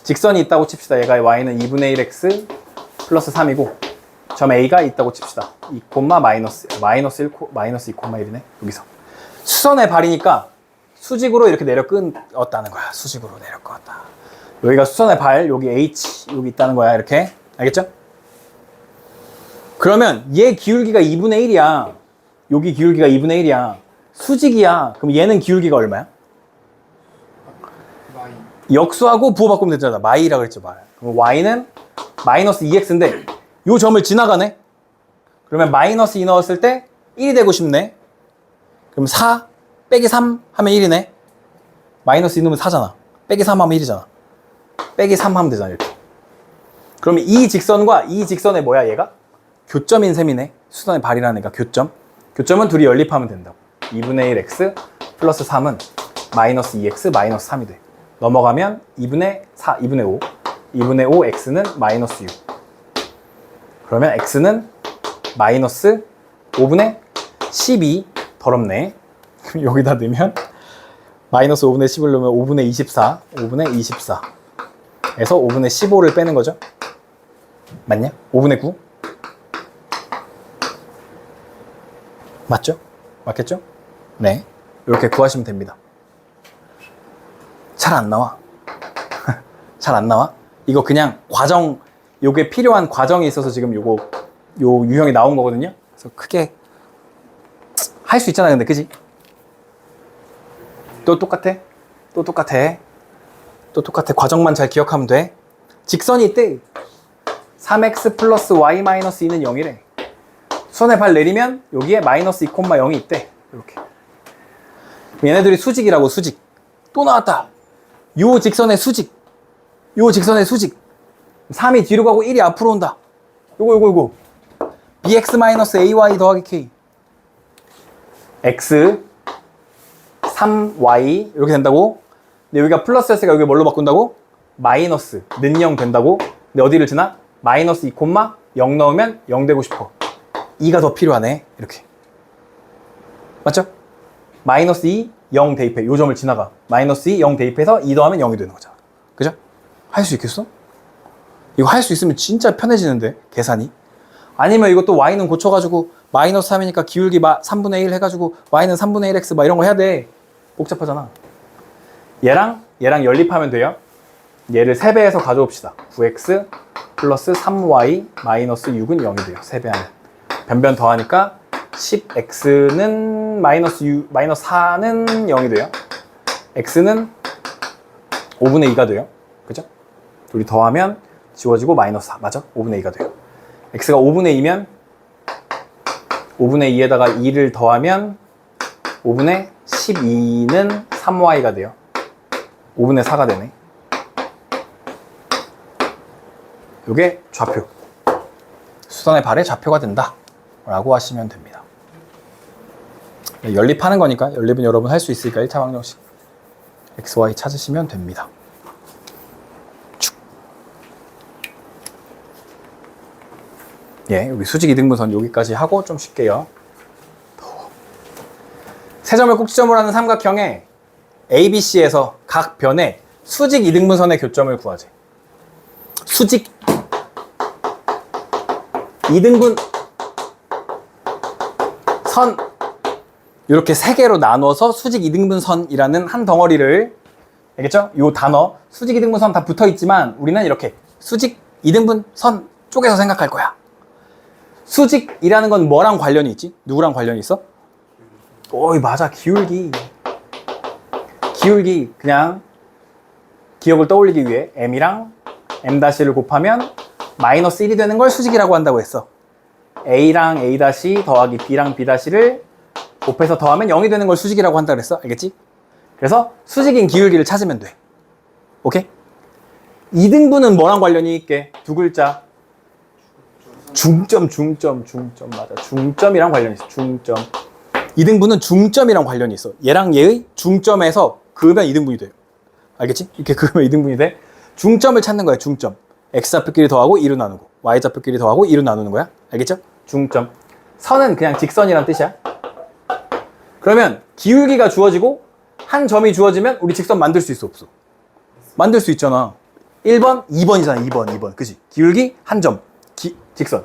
직선이 있다고 칩시다. 얘가 y는 2분의 1x 플러스 3이고 점 A가 있다고 칩시다. 2, 마이너스 1, 마이너스 2, 1이네. 여기서 수선의 발이니까 수직으로 이렇게 내려 끊었다는 거야. 수직으로 내려 끊었다. 여기가 수선의 발, 여기 H 여기 있다는 거야. 이렇게. 알겠죠? 그러면 얘 기울기가 2분의 1이야. 여기 기울기가 2분의 1이야. 수직이야. 그럼 얘는 기울기가 얼마야? 역수하고 부호 바꾸면 되잖아. 마이라고 그랬죠. 말. 그럼 y는 마이너스 2x인데 요 점을 지나가네. 그러면 마이너스 2 넣었을 때 1이 되고 싶네. 그럼 4 빼기 3 하면 1이네. 마이너스 2 넣으면 4잖아. 빼기 3 하면 1이잖아. 빼기 3 하면 되잖아. 이렇게. 그러면 이 직선과 이 직선의 뭐야, 얘가? 교점인 셈이네. 수선의 발이라는 애가 교점. 교점은 둘이 연립하면 된다고. 2분의 1x 플러스 3은 마이너스 2x 마이너스 3이 돼. 넘어가면 2분의 4, 2분의 5. 2분의 5 x는 마이너스 6. 그러면 x는 마이너스 5분의 12. 더럽네. 그럼 여기다 넣으면 마이너스 5분의 10을 넣으면 5분의 24. 5분의 24. 에서 5분의 15를 빼는 거죠. 맞냐? 5분의 9. 맞죠? 맞겠죠? 네. 이렇게 구하시면 됩니다. 잘 안 나와. 잘 안 나와? 이거 그냥 과정, 요게 필요한 과정이 있어서 지금 요 유형이 나온 거거든요. 그래서 크게 할 수 있잖아, 근데, 그지? 또 똑같아. 또 똑같아. 또 똑같아. 과정만 잘 기억하면 돼. 직선이 있대. 3x 플러스 y 마이너스 2는 0이래. 수선에 발 내리면 여기에 마이너스 2,0이 있대. 이렇게. 얘네들이 수직이라고, 수직. 또 나왔다. 요 직선의 수직. 요 직선의 수직. 3이 뒤로 가고 1이 앞으로 온다. 요거. bx 마이너스 ay 더하기 k. x 3y 이렇게 된다고. 근데 여기가 플러스였으니까 여기 뭘로 바꾼다고? 마이너스 는 0 된다고. 근데 어디를 지나? 마이너스 2,0 넣으면 0 되고 싶어. 2가 더 필요하네. 이렇게. 맞죠? 마이너스 2, 0 대입해. 요 점을 지나가. 마이너스 2, 0 대입해서 2 더하면 0이 되는 거잖아. 그죠? 할 수 있겠어? 이거 할 수 있으면 진짜 편해지는데, 계산이. 아니면 이것도 y는 고쳐가지고 마이너스 3이니까 기울기 3분의 1 해가지고 y는 3분의 1x 막 이런 거 해야 돼. 복잡하잖아. 얘랑 연립하면 돼요. 얘를 3배해서 가져옵시다. 9x 플러스 3y 마이너스 6은 0이 돼요. 3배하면. 변변 더하니까 10x는 마이너스 4는 0이 돼요. x는 5분의 2가 돼요. 그죠? 둘이 더하면 지워지고 마이너스 4. 맞아? 5분의 2가 돼요. x가 5분의 2면 5분의 2에다가 2를 더하면 5분의 12는 3y가 돼요. 5분의 4가 되네. 요게 좌표. 수선의 발의 좌표가 된다 라고 하시면 됩니다. 연립하는 거니까 연립은 여러분 할 수 있으니까 1차 방정식 xy 찾으시면 됩니다. 예, 여기 수직 이등분선 여기까지 하고 좀 쉴게요. 세 점을 꼭지점으로 하는 삼각형의 ABC에서 각 변에 수직 이등분선의 교점을 구하재. 수직 이등분 선 이렇게 세 개로 나눠서 수직 이등분선이라는 한 덩어리를, 알겠죠? 이 단어 수직 이등분선 다 붙어 있지만 우리는 이렇게 수직 이등분선 쪼개서 생각할 거야. 수직이라는 건 뭐랑 관련이 있지? 누구랑 관련이 있어? 오이 맞아, 기울기. 기울기. 그냥 기억을 떠올리기 위해 m이랑 m''를 곱하면 마이너스 1이 되는 걸 수직이라고 한다고 했어. a랑 a' 더하기 b랑 b''를 곱해서 더하면 0이 되는 걸 수직이라고 한다고 했어. 알겠지? 그래서 수직인 기울기를 찾으면 돼. 오케이? 이등분은 뭐랑 관련이 있게? 두 글자. 중점 맞아. 중점이랑 관련이 있어. 중점. 이등분은 중점이랑 관련이 있어. 얘랑 얘의 중점에서 그으면 이등분이 돼요. 알겠지? 이렇게 그으면 이등분이 돼. 중점을 찾는 거야. 중점. x좌표끼리 더하고 2로 나누고 y좌표끼리 더하고 2로 나누는 거야. 알겠죠? 중점. 선은 그냥 직선이란 뜻이야. 그러면 기울기가 주어지고 한 점이 주어지면 우리 직선 만들 수 있어, 없어? 만들 수 있잖아. 1번, 2번이잖아. 2번. 그치? 기울기 한 점. 직선.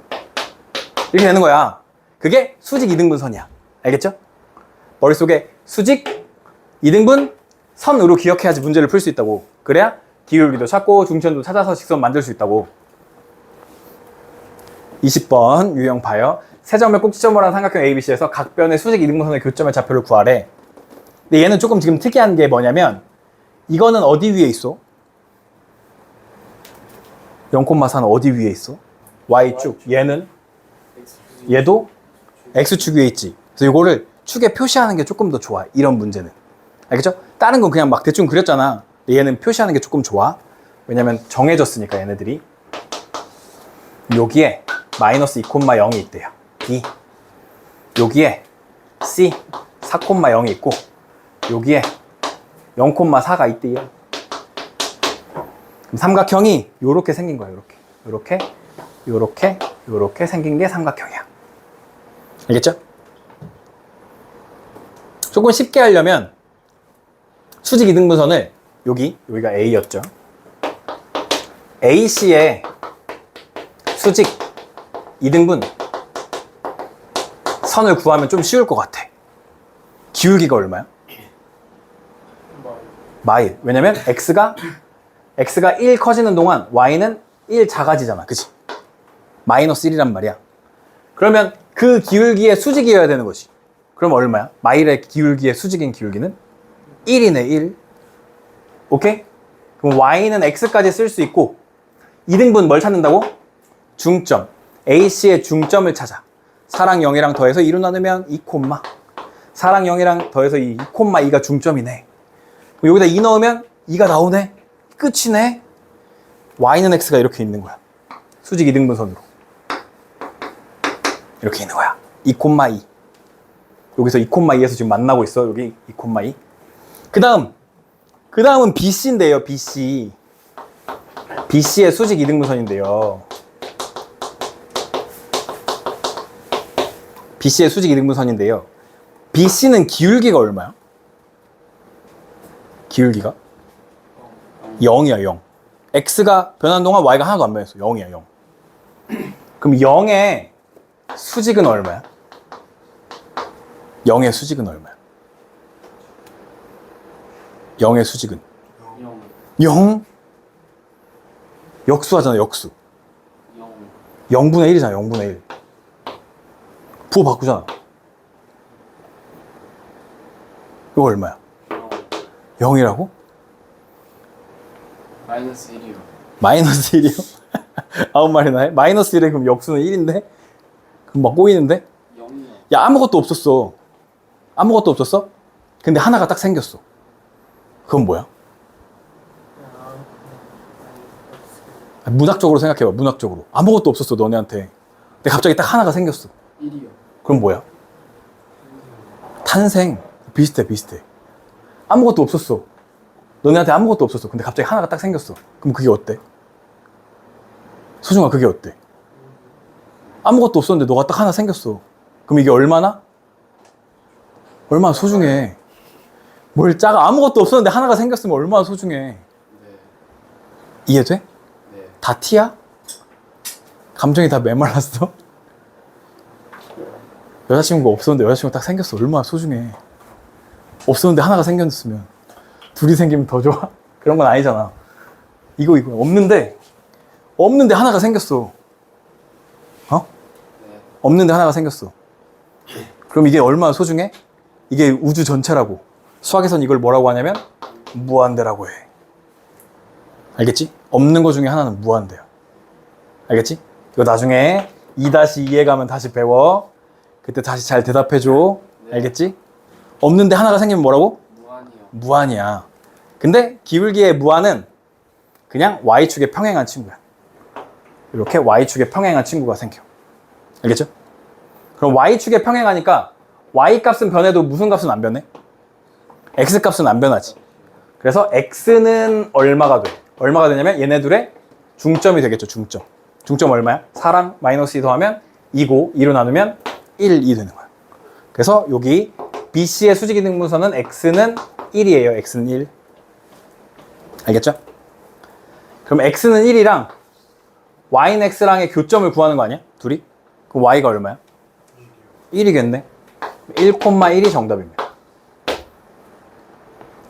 이렇게 되는 거야. 그게 수직 이등분선이야. 알겠죠? 머릿속에 수직 이등분 선으로 기억해야지 문제를 풀 수 있다고. 그래야 기울기도 찾고 중점도 찾아서 직선 만들 수 있다고. 20번 유형 봐요. 세 점을 꼭지점으로 한 삼각형 ABC에서 각 변의 수직 이등분선의 교점의 좌표를 구하래. 근데 얘는 조금 지금 특이한 게 뭐냐면 이거는 어디 위에 있어? 0,4는 어디 위에 있어? Y축. 얘는? 얘도 X축 위에 있지. 그래서 이거를 축에 표시하는 게 조금 더 좋아. 이런 문제는. 알겠죠? 다른 건 그냥 막 대충 그렸잖아. 얘는 표시하는 게 조금 좋아. 왜냐면 정해졌으니까 얘네들이. 여기에 마이너스 2,0이 있대요. B. 여기에 C 4,0이 있고 여기에 0,4가 있대요. 그럼 삼각형이 요렇게 생긴 거야. 요렇게 생긴 게 삼각형이야. 알겠죠? 조금 쉽게 하려면 수직 이등분선을 여기가 A였죠. AC의 수직 이등분 선을 구하면 좀 쉬울 것 같아. 기울기가 얼마야? 마일. 왜냐면 X가 1 커지는 동안 Y는 1 작아지잖아. 그치? 마이너스 1이란 말이야. 그러면 그 기울기의 수직이어야 되는 거지. 그럼 얼마야? 마일의 기울기의 수직인 기울기는 1이네 1. 오케이? 그럼 y는 x까지 쓸 수 있고 2등분 뭘 찾는다고? 중점. AC의 중점을 찾아. 4랑 0이랑 더해서 2로 나누면 2, 4랑 0이랑 더해서 2, 2가 중점이네. 여기다 2 넣으면 2가 나오네. 끝이네. y는 x가 이렇게 있는 거야. 수직 2등분선으로. 이렇게 있는 거야. 2, 2. 여기서 2, 2에서 지금 만나고 있어. 여기 2, 2. 그 다음은 BC인데요. BC. BC의 수직 2등분선인데요. BC의 수직 2등분선인데요. BC는 기울기가 얼마야? 기울기가? 0이야, 0. X가 변하는 동안 Y가 하나도 안 변했어. 0이야, 0. 그럼 0의 수직은 얼마야? 0의 수직은 얼마야? 0의 수직은? 0? 역수하잖아, 역수. 0분의 1이잖아, 0분의 1. 부호 바꾸잖아. 이거 얼마야? 0이라고? 마이너스 1이요. 마이너스 1이요? 9마리나 해? 마이너스 1에 그럼 역수는 1인데? 그럼 막 꼬이는데? 0이요. 야, 아무것도 없었어. 아무것도 없었어? 근데 하나가 딱 생겼어. 그건 뭐야? 문학적으로 생각해봐, 문학적으로. 아무것도 없었어, 너네한테. 근데 갑자기 딱 하나가 생겼어. 1이요. 그럼 뭐야? 탄생. 비슷해. 아무것도 없었어. 너네한테 아무것도 없었어. 근데 갑자기 하나가 딱 생겼어. 그럼 그게 어때? 소중아, 그게 어때? 아무것도 없었는데 너가 딱 하나 생겼어. 그럼 이게 얼마나 소중해. 뭘 작아. 아무것도 없었는데 하나가 생겼으면 얼마나 소중해. 네. 이해돼? 네. 다 티야? 감정이 다 메말랐어? 여자친구가 없었는데 여자친구가 딱 생겼어. 얼마나 소중해. 없었는데 하나가 생겼으면 둘이 생기면 더 좋아? 그런 건 아니잖아. 이거 없는데 하나가 생겼어. 어? 네. 없는데 하나가 생겼어. 그럼 이게 얼마나 소중해? 이게 우주 전체라고. 수학에선 이걸 뭐라고 하냐면 무한대라고 해. 알겠지? 없는 거 중에 하나는 무한대야. 알겠지? 이거 나중에 2-2에 가면 다시 배워. 그때 다시 잘 대답해줘. 네. 알겠지? 없는데 하나가 생기면 뭐라고? 무한이요. 무한이야. 근데 기울기의 무한은 그냥 y축에 평행한 친구야. 이렇게 y축에 평행한 친구가 생겨. 알겠죠? 그럼 y축에 평행하니까 y 값은 변해도 무슨 값은 안 변해? x 값은 안 변하지. 그래서 x는 얼마가 돼? 얼마가 되냐면 얘네들의 중점이 되겠죠. 중점 얼마야? 4랑 마이너스 2 더하면 2고 2로 나누면 1이 되는 거야. 그래서 여기 BC의 수직이 등분선은 x는 1이에요. x는 1. 알겠죠? 그럼 x는 1이랑 y는 x랑의 교점을 구하는 거 아니야? 둘이? 그럼 y가 얼마야? 1이겠네. 1,1이 정답입니다.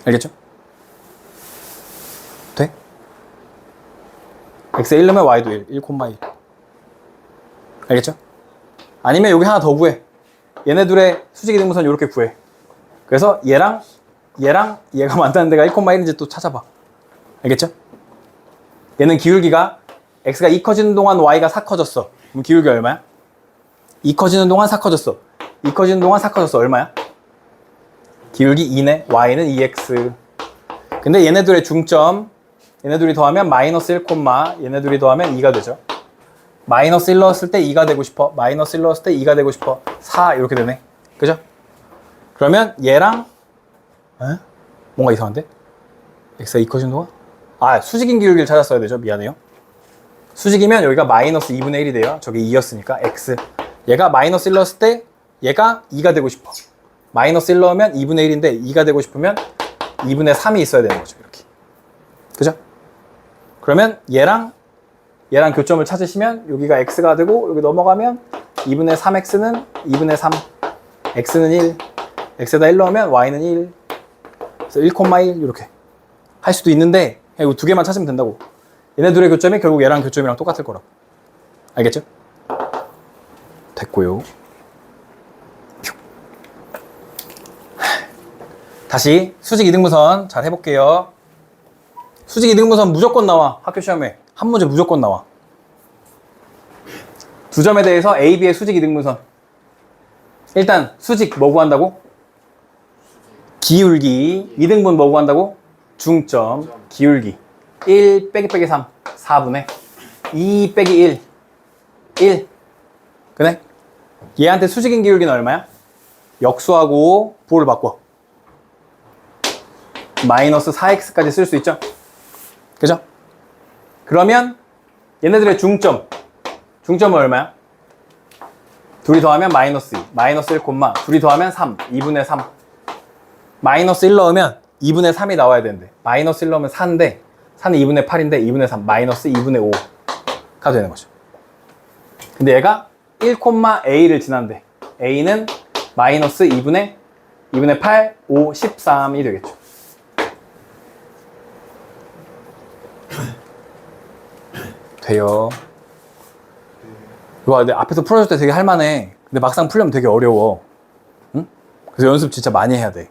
알겠죠? 돼? x에 1 넣으면 y도 1, 1,1. 알겠죠? 아니면 여기 하나 더 구해. 얘네 둘의 수직이 등분선 이렇게 구해. 그래서 얘랑 얘가 만나는 데가 1,1인지 또 찾아봐. 알겠죠? 얘는 기울기가 x가 2 커지는 동안 y가 4 커졌어. 그럼 기울기 얼마야? 2 커지는 동안 4 커졌어. 2 커지는 동안 4 커졌어. 얼마야? 기울기 2네. y는 2x. 근데 얘네들의 중점, 얘네들이 더하면 마이너스 1, 얘네들이 더하면 2가 되죠. 마이너스 1 넣었을 때 2가 되고 싶어. 마이너스 1 넣었을 때 2가 되고 싶어. 4 이렇게 되네. 그죠? 그러면 얘랑 뭔가 이상한데? x가 2 커지는 동안? 수직인 기울기를 찾았어야 되죠. 미안해요. 수직이면 여기가 마이너스 2분의 1이 돼요. 저게 2였으니까 x. 얘가 마이너스 1 넣었을 때 얘가 2가 되고 싶어. 마이너스 1 넣으면 2분의 1인데 2가 되고 싶으면 2분의 3이 있어야 되는 거죠. 이렇게. 그죠? 그러면 얘랑 교점을 찾으시면 여기가 x가 되고 여기 넘어가면 2분의 3x는 2분의 3. x는 1. x에다 1 넣으면 y는 1. 그래서 1,1 이렇게 할 수도 있는데 이거 두 개만 찾으면 된다고. 얘네 둘의 교점이 결국 얘랑 교점이랑 똑같을 거라고. 알겠죠? 됐고요. 다시 수직 이등분선 잘 해볼게요. 수직 이등분선 무조건 나와. 학교 시험에 한 문제 무조건 나와. 두 점에 대해서 A, B의 수직 이등분선. 일단 수직 뭐 구한다고? 기울기. 이등분 뭐 구한다고? 중점. 기울기. 1 빼기 빼기 3 4분의 2 빼기 1 1. 그래? 얘한테 수직인 기울기는 얼마야? 역수하고 부호를 바꿔. 마이너스 4x까지 쓸 수 있죠? 그죠? 그러면 얘네들의 중점은 얼마야? 둘이 더하면 마이너스 2, 마이너스 1, 둘이 더하면 3, 2분의 3. 마이너스 1 넣으면 2분의 3이 나와야 되는데 마이너스 1 넣으면 4인데 4는 2분의 8인데 2분의 3, 마이너스 2분의 5가 되는 거죠. 근데 얘가 1,a를 지난대. a는 마이너스 2분의 8, 5, 13이 되겠죠. 돼요. 와, 근데 앞에서 풀어줄 때 되게 할만해. 근데 막상 풀려면 되게 어려워. 응? 그래서 연습 진짜 많이 해야 돼.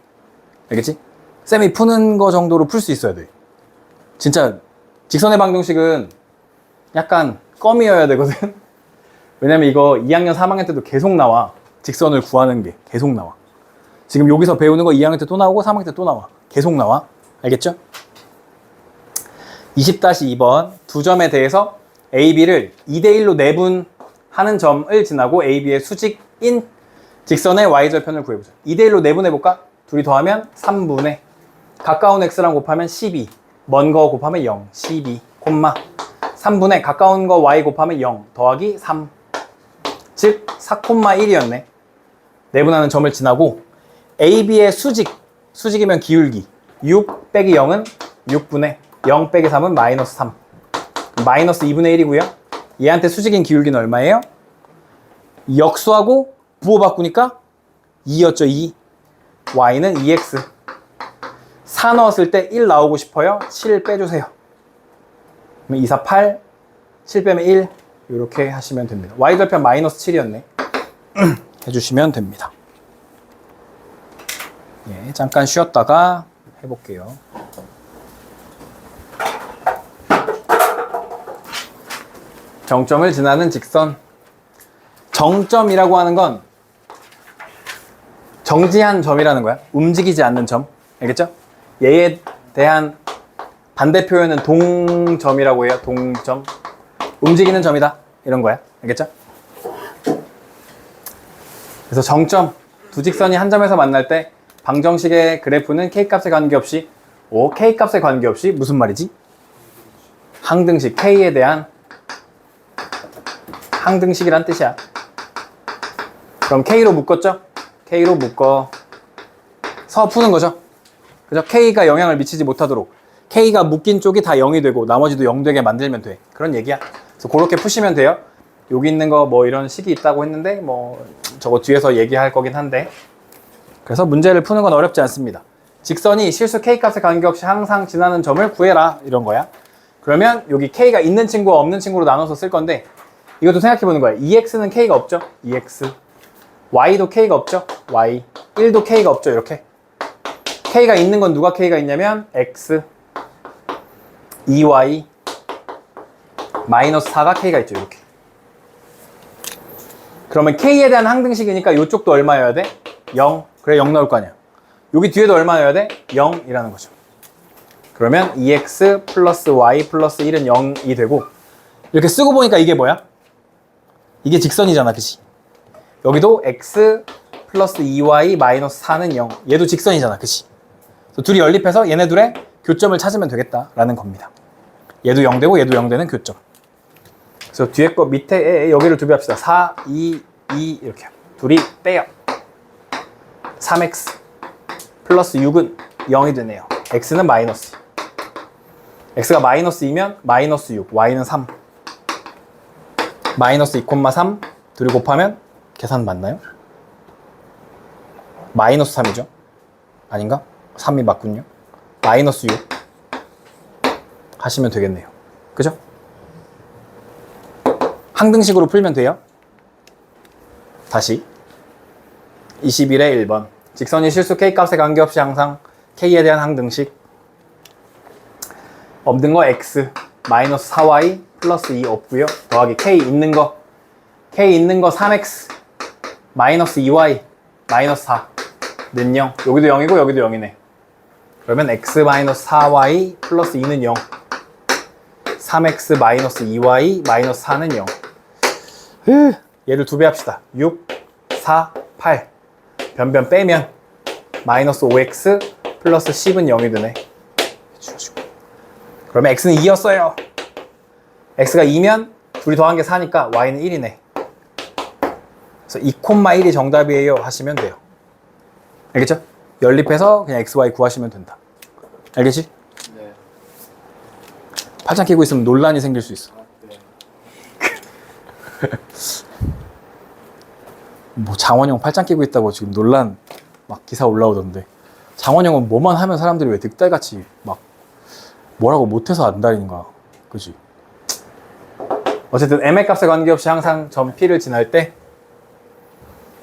알겠지? 쌤이 푸는 거 정도로 풀 수 있어야 돼. 진짜 직선의 방정식은 약간 껌이어야 되거든. 왜냐면 이거 2학년, 3학년 때도 계속 나와. 직선을 구하는 게 계속 나와. 지금 여기서 배우는 거 2학년 때 또 나오고 3학년 때 또 나와. 계속 나와. 알겠죠? 20-2번 두 점에 대해서 A, B를 2대1로 내분하는 점을 지나고 A, B의 수직인 직선의 Y절편을 구해보자. 2대1로 내분해볼까? 둘이 더하면 3분의 가까운 X랑 곱하면 12, 먼 거 곱하면 0, 12, 3분의 가까운 거 Y 곱하면 0 더하기 3, 즉 4,1이었네. 내분하는 점을 지나고 A, B의 수직이면 기울기 6 빼기 0은 6분의 0 빼기 3은 마이너스 3, 마이너스 2분의 1이고요. 얘한테 수직인 기울기는 얼마예요? 역수하고 부호 바꾸니까 2였죠. 2. y는 2x. 4 넣었을 때 1 나오고 싶어요. 7 빼주세요. 그러면 2, 4, 8, 7 빼면 1. 이렇게 하시면 됩니다. y절편 마이너스 7이었네. 해주시면 됩니다. 예, 잠깐 쉬었다가 해볼게요. 정점을 지나는 직선. 정점이라고 하는 건 정지한 점이라는 거야. 움직이지 않는 점. 알겠죠? 얘에 대한 반대 표현은 동점이라고 해요. 동점. 움직이는 점이다. 이런 거야. 알겠죠? 그래서 정점. 두 직선이 한 점에서 만날 때 방정식의 그래프는 K값에 관계없이 K값에 관계없이 무슨 말이지? 항등식. K에 대한 항등식이란 뜻이야. 그럼 K로 묶었죠? K로 묶어서 푸는 거죠. 그죠? K가 영향을 미치지 못하도록 K가 묶인 쪽이 다 0이 되고 나머지도 0 되게 만들면 돼. 그런 얘기야. 그래서 그렇게 푸시면 돼요. 여기 있는 거 뭐 이런 식이 있다고 했는데 뭐 저거 뒤에서 얘기할 거긴 한데, 그래서 문제를 푸는 건 어렵지 않습니다. 직선이 실수 K값에 관계없이 항상 지나는 점을 구해라. 이런 거야. 그러면 여기 K가 있는 친구와 없는 친구로 나눠서 쓸 건데 이것도 생각해보는 거야. 2x는 K가 없죠? 2x. y도 K가 없죠? y. 1도 K가 없죠? 이렇게. K가 있는 건 누가 K가 있냐면 x, 2y, 마이너스 4가 K가 있죠. 이렇게. 그러면 K에 대한 항등식이니까 이쪽도 얼마여야 돼? 0. 그래 0 나올 거 아니야. 여기 뒤에도 얼마여야 돼? 0이라는 거죠. 그러면 2x 플러스 y 플러스 1은 0이 되고, 이렇게 쓰고 보니까 이게 뭐야? 이게 직선이잖아. 그치? 여기도 x 플러스 2y 마이너스 4는 0. 얘도 직선이잖아. 그치? 그래서 둘이 연립해서 얘네들의 교점을 찾으면 되겠다라는 겁니다. 얘도 0 되고 얘도 0 되는 교점. 그래서 뒤에 거 밑에 여기를 두배합시다. 4, 2, 2 이렇게. 둘이 빼요. 3x 플러스 6은 0이 되네요. x는 마이너스. x가 마이너스 2면 마이너스 6, y는 3. 마이너스 2,3 둘이 곱하면 계산 맞나요? 마이너스 3이죠? 아닌가? 3이 맞군요. 마이너스 6 하시면 되겠네요. 그죠? 항등식으로 풀면 돼요. 다시 21의 1번 직선이 실수 K값에 관계없이 항상 K에 대한 항등식. 없는 거 X 마이너스 4Y 플러스 2 없고요. 더하기 K 있는 거 3X 마이너스 2Y 마이너스 4는 0. 여기도 0이고 여기도 0이네. 그러면 X 마이너스 4Y 플러스 2는 0. 3X 마이너스 2Y 마이너스 4는 0. 얘를 2배 합시다. 6, 4, 8. 변변 빼면 마이너스 5X 플러스 10은 0이 되네. 그러면 X는 2였어요. X가 2면 둘이 더한 게 4니까 Y는 1이네. 그래서 2,1이 정답이에요 하시면 돼요. 알겠죠? 연립해서 그냥 XY 구하시면 된다. 알겠지? 네. 팔짱 끼고 있으면 논란이 생길 수 있어. 네. 뭐 장원영 팔짱 끼고 있다고 지금 논란 막 기사 올라오던데. 장원영은 뭐만 하면 사람들이 왜 늑대같이 막 뭐라고 못해서 안달인가. 그지? 어쨌든 m의 값에 관계없이 항상 점 P를 지날 때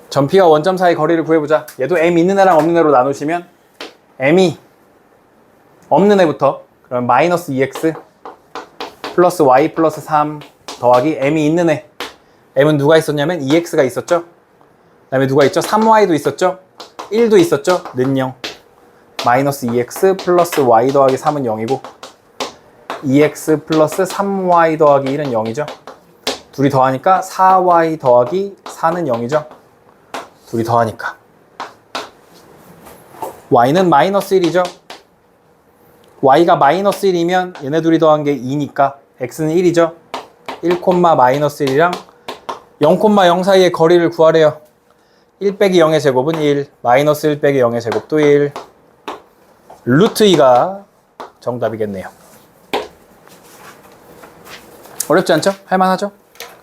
점 P와 원점 사이 거리를 구해보자. 얘도 m 있는 애랑 없는 애로 나누시면 m이 없는 애부터 그럼 마이너스 2x 플러스 y 플러스 3 더하기 m이 있는 애. m은 누가 있었냐면 2x가 있었죠. 그 다음에 누가 있죠? 3y도 있었죠. 1도 있었죠. 는 0. 마이너스 2x 플러스 y 더하기 3은 0이고 2x 플러스 3y 더하기 1은 0이죠. 둘이 더하니까 4y 더하기 4는 0이죠. 둘이 더하니까 y는 마이너스 1이죠. y가 마이너스 1이면 얘네 둘이 더한 게 2니까 x는 1이죠. 1, 마이너스 1이랑 0,0 사이의 거리를 구하래요. 1 빼기 0의 제곱은 1, 마이너스 1 빼기 0의 제곱도 1. 루트 2가 정답이겠네요. 어렵지 않죠? 할만하죠?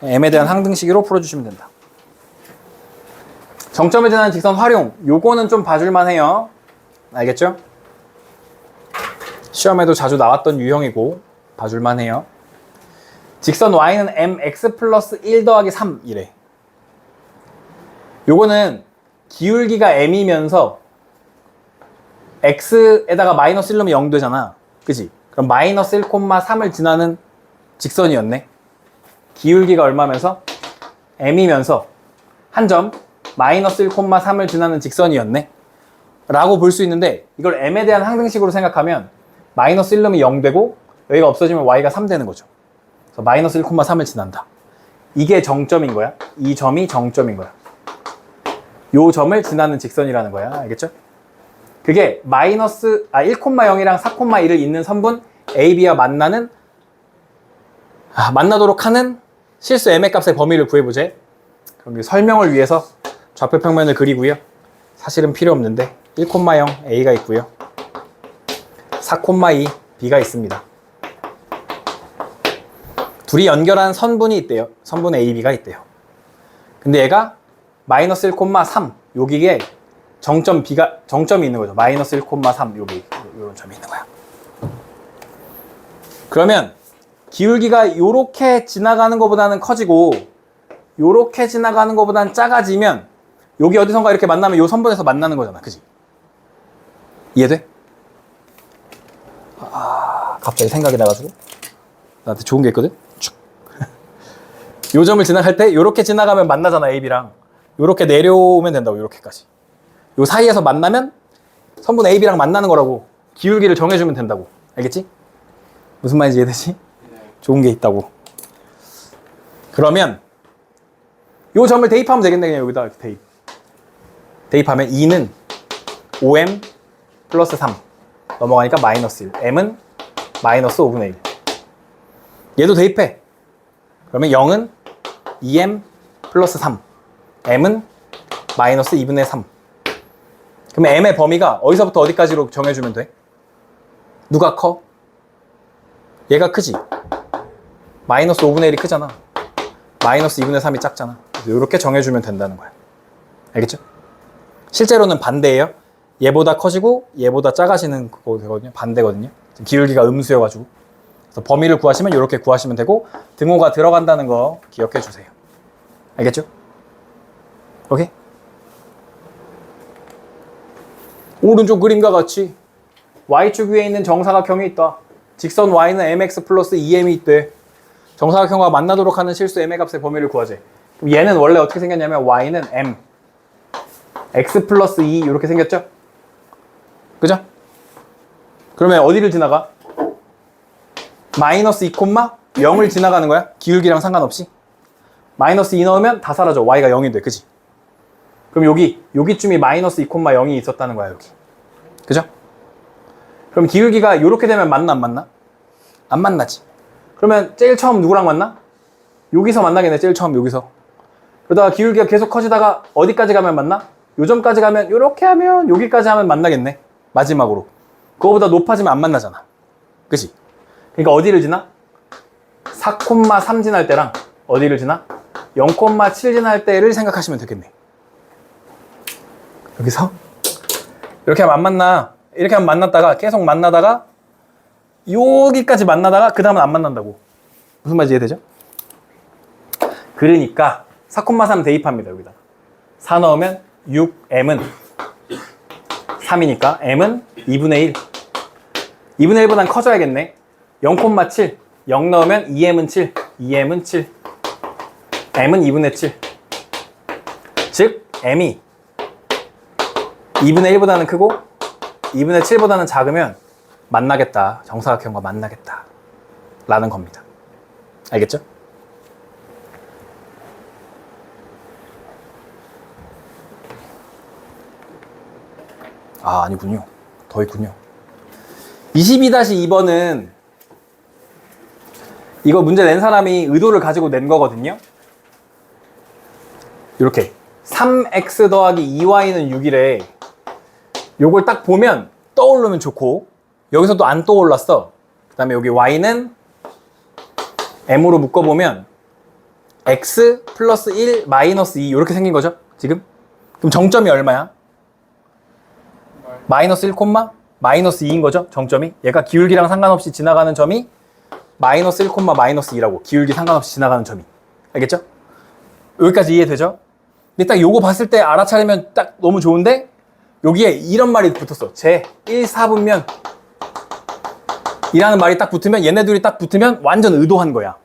m에 대한 항등식으로 풀어주시면 된다. 정점에 대한 직선 활용, 요거는 좀 봐줄만 해요. 알겠죠? 시험에도 자주 나왔던 유형이고 봐줄만 해요. 직선 y는 mx 플러스 1 더하기 3이래. 요거는 기울기가 m이면서 x에다가 마이너스 1 넣으면 0 되잖아. 그치? 그럼 마이너스 1,3을 지나는 직선이었네. 기울기가 얼마면서? m이면서 한 점 마이너스 1,3을 지나는 직선이었네. 라고 볼 수 있는데 이걸 m에 대한 항등식으로 생각하면 마이너스 1 넣으면 0 되고 여기가 없어지면 y가 3 되는 거죠. 그래서 마이너스 1,3을 지난다. 이게 정점인 거야. 이 점이 정점인 거야. 요 점을 지나는 직선이라는 거야. 알겠죠? 그게 마이너스 1,0이랑 4,1을 잇는 선분 AB와 만나도록 하는 실수 m의 값의 범위를 구해보재. 그럼 설명을 위해서 좌표 평면을 그리고요. 사실은 필요 없는데 1,0 A가 있고요. 4,2 B가 있습니다. 둘이 연결한 선분이 있대요. 선분 AB가 있대요. 근데 얘가 마이너스 1,3 여기에 정점이 있는 거죠. 마이너스 1,3 여기 이런 점이 있는 거야. 그러면 기울기가 요렇게 지나가는 것보다는 커지고 요렇게 지나가는 것보다는 작아지면 여기 어디선가 이렇게 만나면 요 선분에서 만나는 거잖아. 그지? 이해돼? 갑자기 생각이 나가지고 나한테 좋은 게 있거든? 요 점을 지나갈 때 요렇게 지나가면 만나잖아. AB랑 요렇게 내려오면 된다고. 요렇게까지 요 사이에서 만나면 선분 AB랑 만나는 거라고. 기울기를 정해주면 된다고. 알겠지? 무슨 말인지 이해되지? 네. 좋은 게 있다고. 그러면 요 점을 대입하면 되겠네. 그냥 여기다 이렇게 대입하면 2는 5m 플러스 3 넘어가니까 마이너스 1. m은 마이너스 5분의 1. 얘도 대입해. 그러면 0은 2m 플러스 3. m은 마이너스 2분의 3. 그러면 m의 범위가 어디서부터 어디까지로 정해주면 돼? 누가 커? 얘가 크지? 마이너스 5분의 1이 크잖아. 마이너스 2분의 3이 작잖아. 이렇게 정해주면 된다는 거야. 알겠죠? 실제로는 반대예요. 얘보다 커지고 얘보다 작아지는 그거 되거든요. 반대거든요. 기울기가 음수여가지고. 그래서 범위를 구하시면 이렇게 구하시면 되고 등호가 들어간다는 거 기억해 주세요. 알겠죠? 오케이? 오른쪽 그림과 같이 y축 위에 있는 정사각형이 있다. 직선 y는 mx 플러스 2m이 있대. 정사각형과 만나도록 하는 실수 m의 값의 범위를 구하재. 그럼 얘는 원래 어떻게 생겼냐면 y는 m x 플러스 2 이렇게 생겼죠? 그죠? 그러면 어디를 지나가? 마이너스 2, 0을 지나가는 거야. 기울기랑 상관없이. 마이너스 2 넣으면 다 사라져. y가 0이 돼. 그지? 그럼 여기쯤이 마이너스 2, 0이 있었다는 거야. 여기. 그죠? 그럼 기울기가 이렇게 되면 만나 안 만나? 안 만나지. 그러면 제일 처음 누구랑 만나? 여기서 만나겠네. 제일 처음 여기서. 그러다가 기울기가 계속 커지다가 어디까지 가면 만나? 요점까지 가면 이렇게 하면 여기까지 하면 만나겠네. 마지막으로. 그거보다 높아지면 안 만나잖아. 그치? 그러니까 어디를 지나? 4,3 지날 때랑 어디를 지나? 0,7 지날 때를 생각하시면 되겠네. 여기서 이렇게 하면 안 만나. 이렇게 하면 만났다가 계속 만나다가 여기까지 만나다가 그 다음은 안 만난다고. 무슨 말인지 이해되죠? 그러니까 4,3 대입합니다. 여기다 4 넣으면 6m은 3이니까 m은 2분의 1. 2분의 1보단 커져야겠네. 0,7 0 넣으면 2m은 7 2m은 7 m은 2분의 7. 즉 m이 2분의 1보다는 크고 2분의 7보다는 작으면 만나겠다. 정사각형과 만나겠다 라는 겁니다. 알겠죠? 아, 아니군요. 더 있군요. 22-2번은 이거 문제 낸 사람이 의도를 가지고 낸 거거든요. 이렇게 3x 더하기 2y는 6이래. 요걸 딱 보면 떠오르면 좋고, 여기서도 안 떠올랐어. 그 다음에 여기 y는 m으로 묶어보면 x 플러스 1 마이너스 2 이렇게 생긴 거죠 지금. 그럼 정점이 얼마야? 마이너스 1, 마이너스 2인 거죠 정점이. 얘가 기울기랑 상관없이 지나가는 점이 마이너스 1, 마이너스 2라고. 기울기 상관없이 지나가는 점이. 알겠죠? 여기까지 이해되죠? 근데 딱 요거 봤을 때 알아차리면 딱 너무 좋은데, 여기에 이런 말이 붙었어. 제 1, 4분면 이라는 말이 딱 붙으면, 얘네 둘이 딱 붙으면 완전 의도한 거야.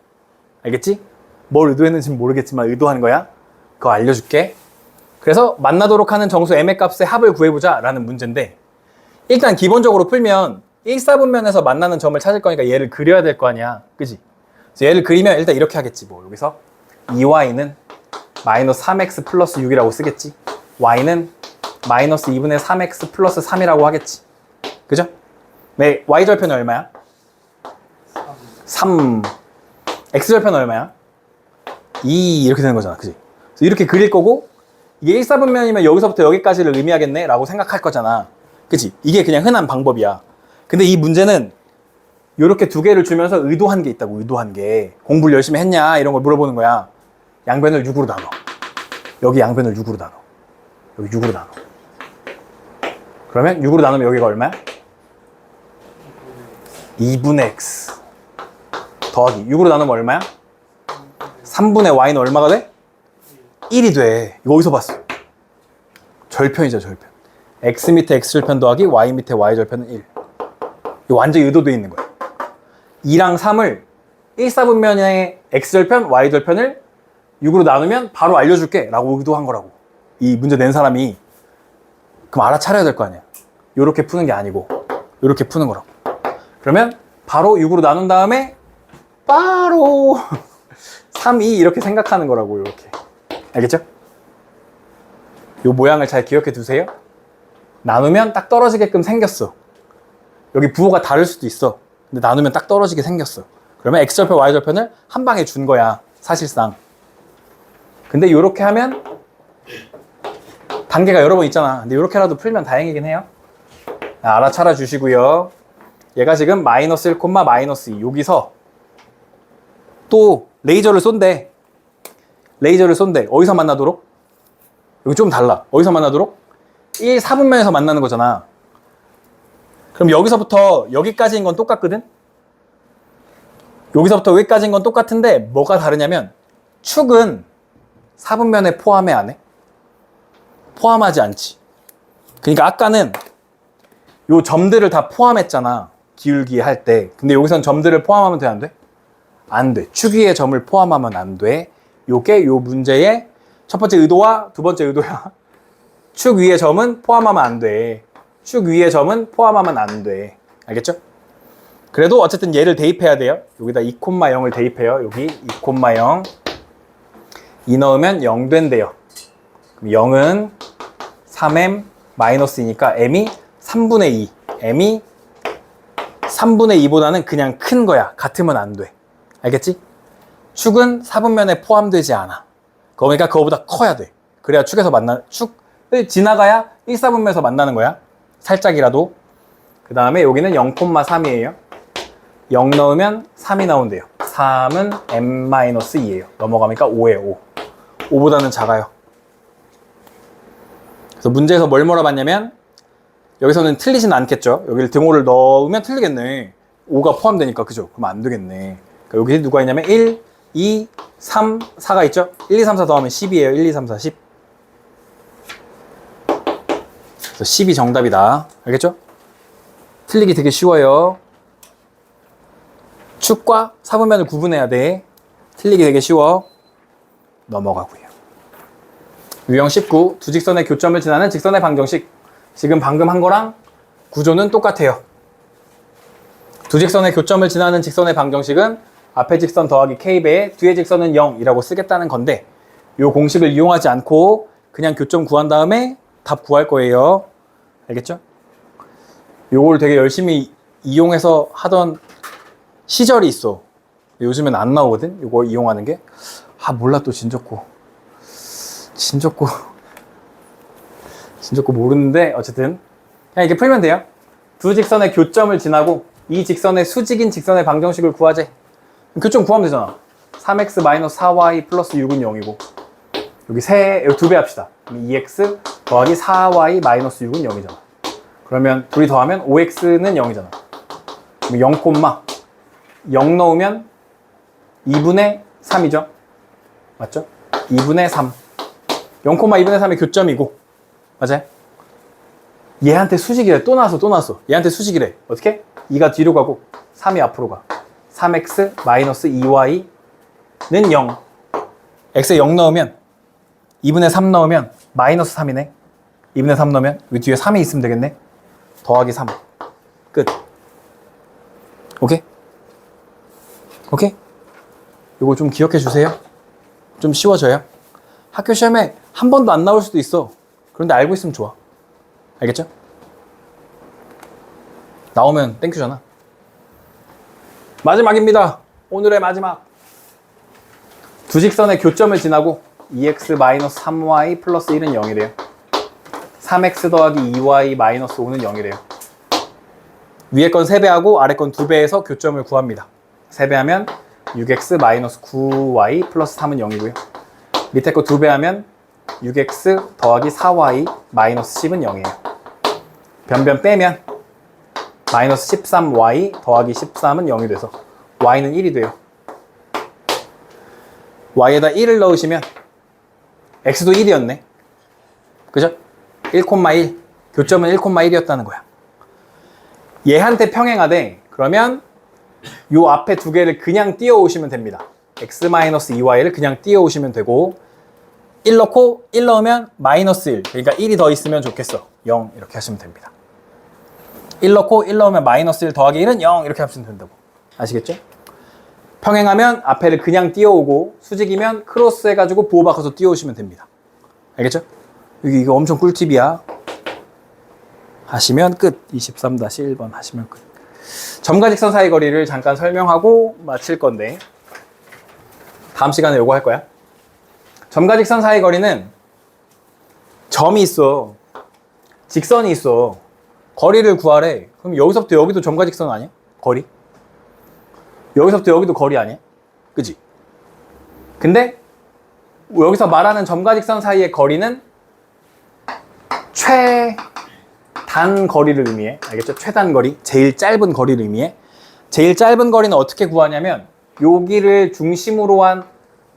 알겠지? 뭘 의도했는지는 모르겠지만 의도한 거야. 그거 알려줄게. 그래서 만나도록 하는 정수 m의 값의 합을 구해보자 라는 문제인데, 일단 기본적으로 풀면 1, 4분면에서 만나는 점을 찾을 거니까 얘를 그려야 될 거 아니야. 그지? 그래서 얘를 그리면 일단 이렇게 하겠지. 뭐 여기서 2y는 마이너스 3x 플러스 6이라고 쓰겠지. y는 마이너스 2분의 3x 플러스 3이라고 하겠지. 그죠? 네, y절편은 얼마야? 3. x절편은 얼마야? 2 이렇게 되는 거잖아. 그지? 그래서 이렇게 그릴 거고, 이게 1, 4분면이면 여기서부터 여기까지를 의미하겠네? 라고 생각할 거잖아. 그치? 이게 그냥 흔한 방법이야. 근데 이 문제는 이렇게 두 개를 주면서 의도한 게 있다고. 의도한 게. 공부를 열심히 했냐? 이런 걸 물어보는 거야. 양변을 6으로 나눠. 여기 양변을 6으로 나눠. 여기 6으로 나눠. 그러면 6으로 나누면 여기가 얼마야? 2분의 x 더하기 6으로 나누면 얼마야? 3분의 y는 얼마가 돼? 1이 돼. 이거 어디서 봤어? 절편이죠, 절편. x 밑에 x절편 더하기 y 밑에 y절편은 1. 이거 완전히 의도되어 있는 거야. 2랑 3을 1, 4분면의 x절편, y절편을 6으로 나누면 바로 알려줄게 라고 의도한 거라고. 이 문제 낸 사람이. 그럼 알아차려야 될 거 아니야. 요렇게 푸는 게 아니고 요렇게 푸는 거라고. 그러면 바로 6으로 나눈 다음에 바로 3, 2 이렇게 생각하는 거라고. 이렇게. 알겠죠? 요 모양을 잘 기억해 두세요. 나누면 딱 떨어지게끔 생겼어. 여기 부호가 다를 수도 있어. 근데 나누면 딱 떨어지게 생겼어. 그러면 x절편, y절편을 한 방에 준 거야. 사실상. 근데 이렇게 하면 단계가 여러 번 있잖아. 근데 이렇게라도 풀면 다행이긴 해요. 알아차려 주시고요. 얘가 지금 마이너스 1, 마이너스 2. 여기서 또 레이저를 쏜대. 레이저를 쏜대. 어디서 만나도록? 여기 좀 달라. 어디서 만나도록? 1, 4분면에서 만나는 거잖아. 그럼 여기서부터 여기까지인 건 똑같거든? 여기서부터 여기까지인 건 똑같은데 뭐가 다르냐면 축은 4분면에 포함해 안 해? 포함하지 않지. 그러니까 아까는 요 점들을 다 포함했잖아. 기울기 할 때. 근데 여기선 점들을 포함하면 돼, 안 돼? 안 돼. 축 위에 점을 포함하면 안 돼. 요게 요 문제의 첫 번째 의도와 두 번째 의도야. 축 위에 점은 포함하면 안 돼. 축 위에 점은 포함하면 안 돼. 알겠죠? 그래도 어쨌든 얘를 대입해야 돼요. 여기다 2,0을 대입해요. 여기 2,0. 2 넣으면 0 된대요. 그럼 0은 3m 마이너스이니까 m이 3분의 2. m이 3분의 2보다는 그냥 큰 거야. 같으면 안 돼. 알겠지? 축은 4분면에 포함되지 않아. 그러니까 그거보다 커야 돼. 그래야 축을 지나가야 1, 4분면에서 만나는 거야. 살짝이라도. 그 다음에 여기는 0,3이에요. 0 넣으면 3이 나온대요. 3은 m-2예요. 넘어가니까 5예요. 5보다는 작아요. 그래서 문제에서 뭘 물어봤냐면 여기서는 틀리진 않겠죠. 여기를 등호를 넣으면 틀리겠네. 5가 포함되니까. 그죠? 그럼 안 되겠네. 그러니까 여기 누가 있냐면 1, 2, 3, 4가 있죠? 1, 2, 3, 4 더하면 10이에요. 1, 2, 3, 4, 10. 그래서 10이 정답이다. 알겠죠? 틀리기 되게 쉬워요. 축과 사분면을 구분해야 돼. 틀리기 되게 쉬워. 넘어가고요. 유형 19. 두 직선의 교점을 지나는 직선의 방정식. 지금 방금 한 거랑 구조는 똑같아요. 두 직선의 교점을 지나는 직선의 방정식은 앞에 직선 더하기 k배에 뒤에 직선은 0이라고 쓰겠다는 건데 이 공식을 이용하지 않고 그냥 교점 구한 다음에 답 구할 거예요. 알겠죠? 요걸 되게 열심히 이용해서 하던 시절이 있어. 요즘엔 안 나오거든? 요거 이용하는 게. 아, 몰라, 또 진적고 모르는데 어쨌든 그냥 이렇게 풀면 돼요. 두 직선의 교점을 지나고 이 직선의 수직인 직선의 방정식을 구하재. 교점 구하면 되잖아. 3x-4y 플러스 6은 0이고 여기 두 배 합시다. 2x 더하기 4y 마이너스 6은 0이잖아. 그러면 둘이 더하면 5x는 0이잖아. 그럼 0 넣으면 2분의 3이죠. 맞죠? 2분의 3. 0,2분의 3의 교점이고. 맞아요? 얘한테 수직이래. 또 나왔어. 얘한테 수직이래. 어떻게? 2가 뒤로 가고 3이 앞으로 가. 3x 마이너스 2y는 0. x에 0 넣으면 2분의 3 넣으면 마이너스 3이네. 2분의 3 넣으면 여기 뒤에 3이 있으면 되겠네. 더하기 3. 끝. 오케이? 오케이? 이거 좀 기억해 주세요. 좀 쉬워져요. 학교 시험에 한 번도 안 나올 수도 있어. 그런데 알고 있으면 좋아. 알겠죠? 나오면 땡큐잖아. 마지막입니다. 오늘의 마지막. 두 직선의 교점을 지나고 2x-3y 플러스 1은 0이래요. 3x 더하기 2y 마이너스 5는 0이래요. 위에 건 3배하고 아래 건 2배에서 교점을 구합니다. 3배하면 6x 마이너스 9y 플러스 3은 0이고요. 밑에 거 2배하면 6x 더하기 4y 마이너스 10은 0이에요. 변변 빼면 마이너스 13y 더하기 13은 0이 돼서 y는 1이 돼요. y에다 1을 넣으시면 x도 1이었네. 그죠? 1,1. 교점은 1,1이었다는 거야. 얘한테 평행하되 그러면 요 앞에 두 개를 그냥 띄워오시면 됩니다. x-2y를 그냥 띄워오시면 되고 1 넣고 1 넣으면 마이너스 1. 그러니까 1이 더 있으면 좋겠어. 0 이렇게 하시면 됩니다. 1 넣고 1 넣으면 마이너스 1 더하기 1은 0 이렇게 하시면 된다고. 아시겠죠? 평행하면 앞에를 그냥 띄워오고 수직이면 크로스 해가지고 부호 바꿔서 띄워오시면 됩니다. 알겠죠? 이거 엄청 꿀팁이야. 하시면 끝. 23-1번 하시면 끝. 점과 직선 사이 거리를 잠깐 설명하고 마칠 건데 다음 시간에 요거 할 거야. 점과 직선 사이 거리는 점이 있어. 직선이 있어. 거리를 구하래. 그럼 여기서부터 여기도 점과 직선 아니야? 거리? 여기서부터 여기도 거리 아니야? 그지? 근데 여기서 말하는 점과 직선 사이의 거리는 최단 거리를 의미해. 알겠죠? 최단 거리. 제일 짧은 거리를 의미해. 제일 짧은 거리는 어떻게 구하냐면 여기를 중심으로 한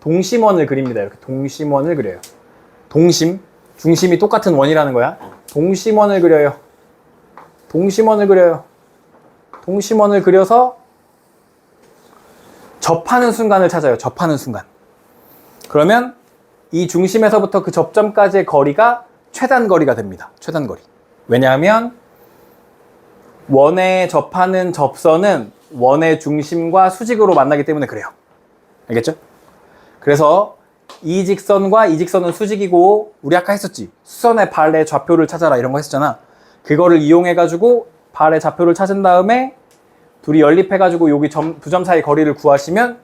동심원을 그립니다. 이렇게 동심원을 그려요. 동심. 중심이 똑같은 원이라는 거야. 동심원을 그려요. 동심원을 그려요. 동심원을 그려서 접하는 순간을 찾아요. 접하는 순간. 그러면 이 중심에서부터 그 접점까지의 거리가 최단 거리가 됩니다. 최단 거리. 왜냐하면 원에 접하는 접선은 원의 중심과 수직으로 만나기 때문에 그래요. 알겠죠? 그래서 이 직선과 이 직선은 수직이고 우리 아까 했었지. 수선의 발의 좌표를 찾아라 이런 거 했었잖아. 그거를 이용해가지고 발의 좌표를 찾은 다음에 둘이 연립해가지고 여기 두 점 사이 거리를 구하시면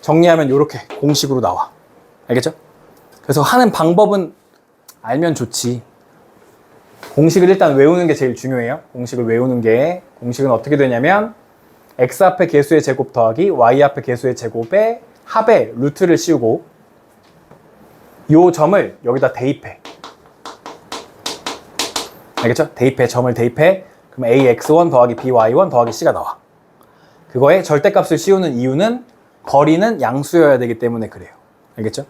정리하면 이렇게 공식으로 나와. 알겠죠? 그래서 하는 방법은 알면 좋지. 공식을 일단 외우는 게 제일 중요해요. 공식을 외우는 게, 공식은 어떻게 되냐면 x 앞에 개수의 제곱 더하기 y 앞에 개수의 제곱의 합에 루트를 씌우고 요 점을 여기다 대입해. 알겠죠? 대입해. 점을 대입해. 그럼 ax1 더하기 by1 더하기 c가 나와. 그거에 절대값을 씌우는 이유는 거리는 양수여야 되기 때문에 그래요. 알겠죠?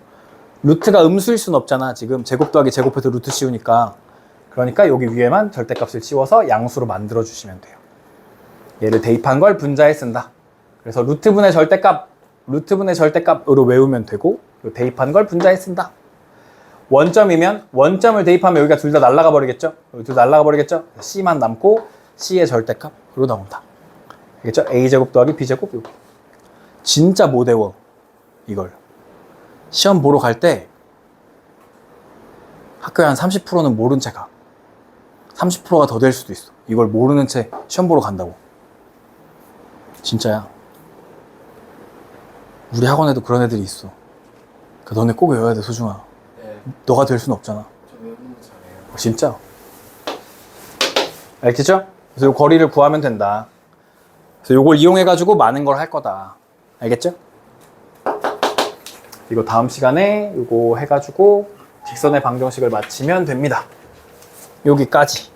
루트가 음수일 순 없잖아. 지금 제곱 더하기 제곱해서 루트 씌우니까. 그러니까 여기 위에만 절대값을 씌워서 양수로 만들어 주시면 돼요. 얘를 대입한 걸 분자에 쓴다. 그래서 루트분의 절대값으로 외우면 되고 대입한 걸 분자에 쓴다. 원점이면 원점을 대입하면 여기가 둘 다 날아가 버리겠죠? 여기 둘 다 날아가 버리겠죠? C만 남고 C의 절대값으로 나온다. 알겠죠? A제곱 더하기 B제곱. 진짜 못 외워. 이걸. 시험 보러 갈 때 학교에 한 30%는 모른 채 가. 30%가 더 될 수도 있어. 이걸 모르는 채 시험 보러 간다고. 진짜야. 우리 학원에도 그런 애들이 있어. 그 너네 꼭 외워야 돼, 소중아. 네. 너가 될 순 없잖아. 저 외우는 거 잘해요. 진짜? 알겠죠? 그래서 이 거리를 구하면 된다. 그래서 이걸 이용해가지고 많은 걸 할 거다. 알겠죠? 이거 다음 시간에 이거 해가지고 직선의 방정식을 맞히면 됩니다. 여기까지.